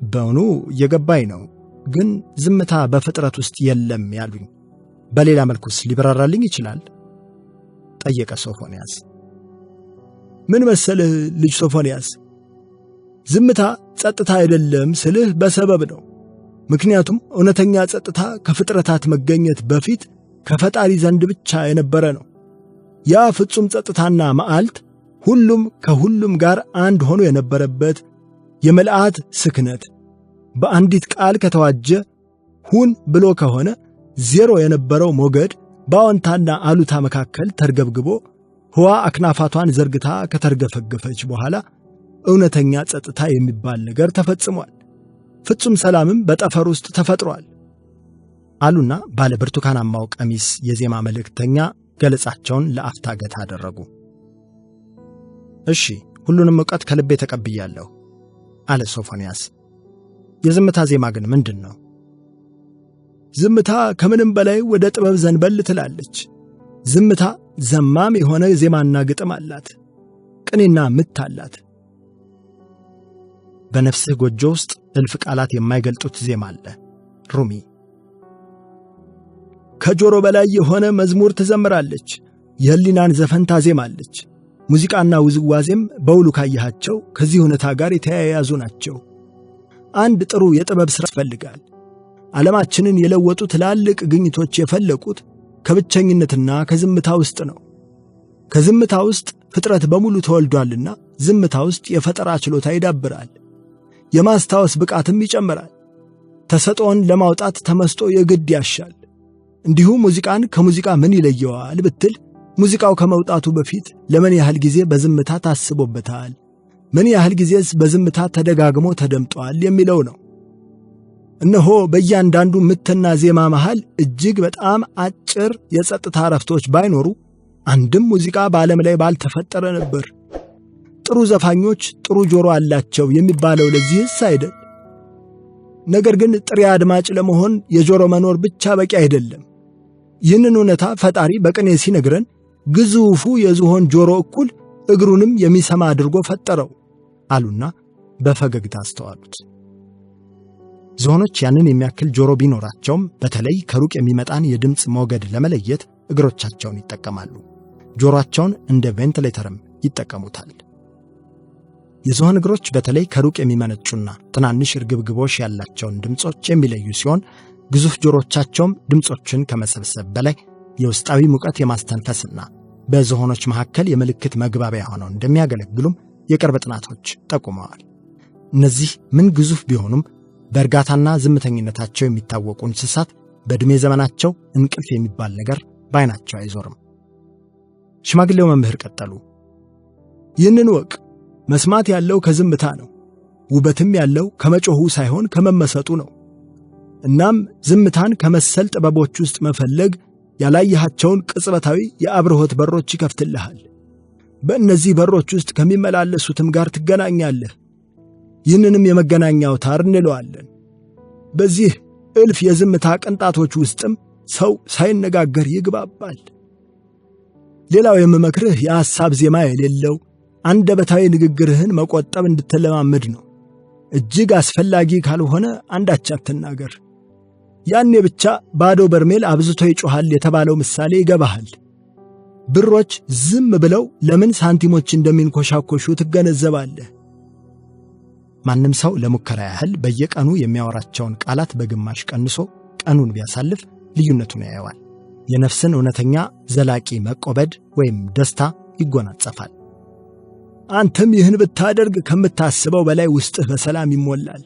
በእውኑ እየገባኝ ነው፣ ግን ዝምታ በፍጥረት ውስጥ የለም ያሉኝ በሌላ መልኩስ ሊበራራልኝ ይችላል? ጠየቀ ሶፎንያስ። ምን መሰልህ ልጅ ሶፎንያስ፣ ዝምታ ጸጥታ አይደለም ስልህ በሰበብ ነው። ምክንያቱም እውነተኛ ጸጥታ ከፍጥረታት መገኘት በፊት ከፈጣሪ ዘንድ ብቻ የነበረ ነው። ያ ፍጹም ጸጥታና መዓልት ሁሉም ከሁሉም ጋር አንድ ሆኖ የነበረበት የመልአት ስክነት በአንዲት ቃል ከተዋጀ ሁን ብሎ ከሆነ ዜሮ የነበረው ሞገድ በአዎንታና አሉታ መካከል ተርገብግቦ ህዋ አክናፋቷን ዘርግታ ከተርገፈገፈች በኋላ እውነተኛ ጸጥታ የሚባል ነገር ተፈጽሟል። ፍጹም ሰላምም በጠፈር ውስጥ ተፈጥሯል አሉና ባለ ብርቱካናማው ቀሚስ የዜማ መልእክተኛ ገለጻቸውን ለአፍታ ገታ አደረጉ። እሺ ሁሉንም ዕውቀት ከልቤ ተቀብያለሁ አለ ሶፎንያስ። የዝምታ ዜማ ግን ምንድን ነው? ዝምታ ከምንም በላይ ወደ ጥበብ ዘንበል ትላለች። ዝምታ ዘማም የሆነ ዜማና ግጥም አላት፣ ቅኔና ምት አላት። በነፍስህ ጎጆ ውስጥ እልፍ ቃላት የማይገልጡት ዜማ አለ። ሩሚ ከጆሮ በላይ የሆነ መዝሙር ትዘምራለች፣ የህሊናን ዘፈን ታዜማለች። ሙዚቃና ውዝዋዜም በውሉ ካያቸው ከዚህ ሁኔታ ጋር የተያያዙ ናቸው። አንድ ጥሩ የጥበብ ሥራ ያስፈልጋል። ዓለማችንን የለወጡ ትላልቅ ግኝቶች የፈለቁት ከብቸኝነትና ከዝምታ ውስጥ ነው። ከዝምታ ውስጥ ፍጥረት በሙሉ ተወልዷልና ዝምታ ውስጥ የፈጠራ ችሎታ ይዳብራል፣ የማስታወስ ብቃትም ይጨምራል። ተሰጥኦን ለማውጣት ተመስጦ የግድ ያሻል። እንዲሁም ሙዚቃን ከሙዚቃ ምን ይለየዋል ብትል ሙዚቃው ከመውጣቱ በፊት ለምን ያህል ጊዜ በዝምታ ታስቦበታል፣ ምን ያህል ጊዜስ በዝምታ ተደጋግሞ ተደምጧል የሚለው ነው። እነሆ በእያንዳንዱ ምትና ዜማ መሃል እጅግ በጣም አጭር የጸጥታ ረፍቶች ባይኖሩ አንድም ሙዚቃ በዓለም ላይ ባልተፈጠረ ነበር። ጥሩ ዘፋኞች ጥሩ ጆሮ አላቸው የሚባለው ለዚህስ አይደል? ነገር ግን ጥሬ አድማጭ ለመሆን የጆሮ መኖር ብቻ በቂ አይደለም። ይህንን እውነታ ፈጣሪ በቅኔ ሲነግረን ግዙፉ የዝሆን ጆሮ እኩል እግሩንም የሚሰማ አድርጎ ፈጠረው አሉና በፈገግታ አስተዋሉት። ዝሆኖች ያንን የሚያክል ጆሮ ቢኖራቸውም በተለይ ከሩቅ የሚመጣን የድምፅ ሞገድ ለመለየት እግሮቻቸውን ይጠቀማሉ። ጆሮአቸውን እንደ ቬንቲሌተርም ይጠቀሙታል። የዝሆን እግሮች በተለይ ከሩቅ የሚመነጩና ትናንሽ እርግብግቦች ያላቸውን ድምጾች የሚለዩ ሲሆን ግዙፍ ጆሮቻቸውም ድምጾችን ከመሰብሰብ በላይ የውስጣዊ ሙቀት የማስተንፈስና በዝሆኖች መካከል የምልክት መግባቢያ ሆነው እንደሚያገለግሉም የቅርብ ጥናቶች ጠቁመዋል። እነዚህ ምን ግዙፍ ቢሆኑም በእርጋታና ዝምተኝነታቸው የሚታወቁ እንስሳት በዕድሜ ዘመናቸው እንቅልፍ የሚባል ነገር ባይናቸው አይዞርም። ሽማግሌው መምህር ቀጠሉ። ይህንን ወቅ መስማት ያለው ከዝምታ ነው፣ ውበትም ያለው ከመጮሁ ሳይሆን ከመመሰጡ ነው። እናም ዝምታን ከመሰል ጥበቦች ውስጥ መፈለግ ያላየሃቸውን ቅጽበታዊ የአብርሆት በሮች ይከፍትልሃል። በእነዚህ በሮች ውስጥ ከሚመላለሱትም ጋር ትገናኛለህ። ይህንንም የመገናኛ አውታር እንለዋለን። በዚህ እልፍ የዝምታ ቅንጣቶች ውስጥም ሰው ሳይነጋገር ይግባባል። ሌላው የምመክርህ የሐሳብ ዜማ የሌለው አንደበታዊ ንግግርህን መቆጠብ እንድትለማመድ ነው። እጅግ አስፈላጊ ካልሆነ አንዳች አትናገር። ያኔ ብቻ ባዶ በርሜል አብዝቶ ይጮሃል የተባለው ምሳሌ ይገባሃል። ብሮች ዝም ብለው ለምን ሳንቲሞች እንደሚንኮሻኮሹ ትገነዘባለህ። ማንም ሰው ለሙከራ ያህል በየቀኑ የሚያወራቸውን ቃላት በግማሽ ቀንሶ ቀኑን ቢያሳልፍ ልዩነቱን ያየዋል። የነፍስን እውነተኛ ዘላቂ መቆበድ ወይም ደስታ ይጎናጸፋል። አንተም ይህን ብታደርግ ከምታስበው በላይ ውስጥህ በሰላም ይሞላል።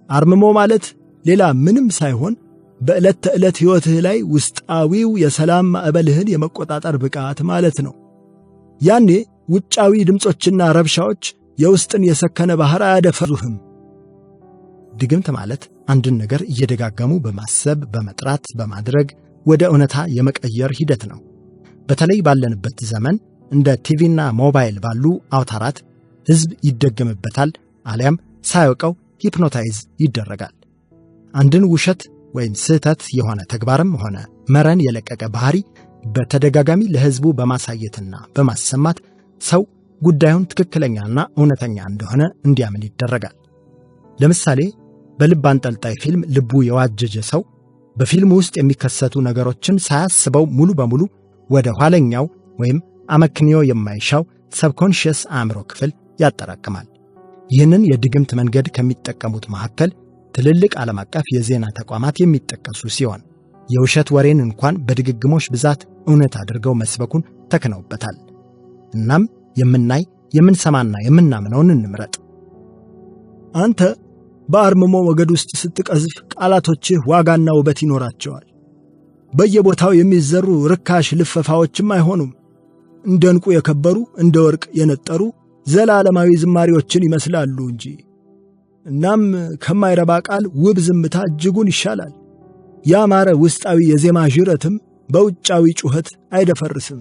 አርምሞ ማለት ሌላ ምንም ሳይሆን በዕለት ተዕለት ሕይወትህ ላይ ውስጣዊው የሰላም ማዕበልህን የመቆጣጠር ብቃት ማለት ነው። ያኔ ውጫዊ ድምጾችና ረብሻዎች የውስጥን የሰከነ ባህር አያደፈሩህም። ድግምት ማለት አንድን ነገር እየደጋገሙ በማሰብ በመጥራት በማድረግ ወደ እውነታ የመቀየር ሂደት ነው። በተለይ ባለንበት ዘመን እንደ ቲቪና ሞባይል ባሉ አውታራት ሕዝብ ይደገምበታል፣ አሊያም ሳያውቀው ሂፕኖታይዝ ይደረጋል። አንድን ውሸት ወይም ስህተት የሆነ ተግባርም ሆነ መረን የለቀቀ ባህሪ በተደጋጋሚ ለሕዝቡ በማሳየትና በማሰማት ሰው ጉዳዩን ትክክለኛና እውነተኛ እንደሆነ እንዲያምን ይደረጋል። ለምሳሌ በልብ አንጠልጣይ ፊልም ልቡ የዋጀጀ ሰው በፊልሙ ውስጥ የሚከሰቱ ነገሮችን ሳያስበው ሙሉ በሙሉ ወደ ኋለኛው ወይም አመክንዮ የማይሻው ሰብኮንሽየስ አእምሮ ክፍል ያጠራቅማል። ይህንን የድግምት መንገድ ከሚጠቀሙት መካከል ትልልቅ ዓለም አቀፍ የዜና ተቋማት የሚጠቀሱ ሲሆን የውሸት ወሬን እንኳን በድግግሞሽ ብዛት እውነት አድርገው መስበኩን ተክነውበታል። እናም የምናይ የምንሰማና የምናምነውን እንምረጥ። አንተ በአርምሞ ወገድ ውስጥ ስትቀዝፍ ቃላቶችህ ዋጋና ውበት ይኖራቸዋል። በየቦታው የሚዘሩ ርካሽ ልፈፋዎችም አይሆኑም። እንደ ዕንቁ የከበሩ እንደ ወርቅ የነጠሩ ዘላለማዊ ዝማሪዎችን ይመስላሉ እንጂ። እናም ከማይረባ ቃል ውብ ዝምታ እጅጉን ይሻላል። ያማረ ውስጣዊ የዜማ ዥረትም በውጫዊ ጩኸት አይደፈርስም።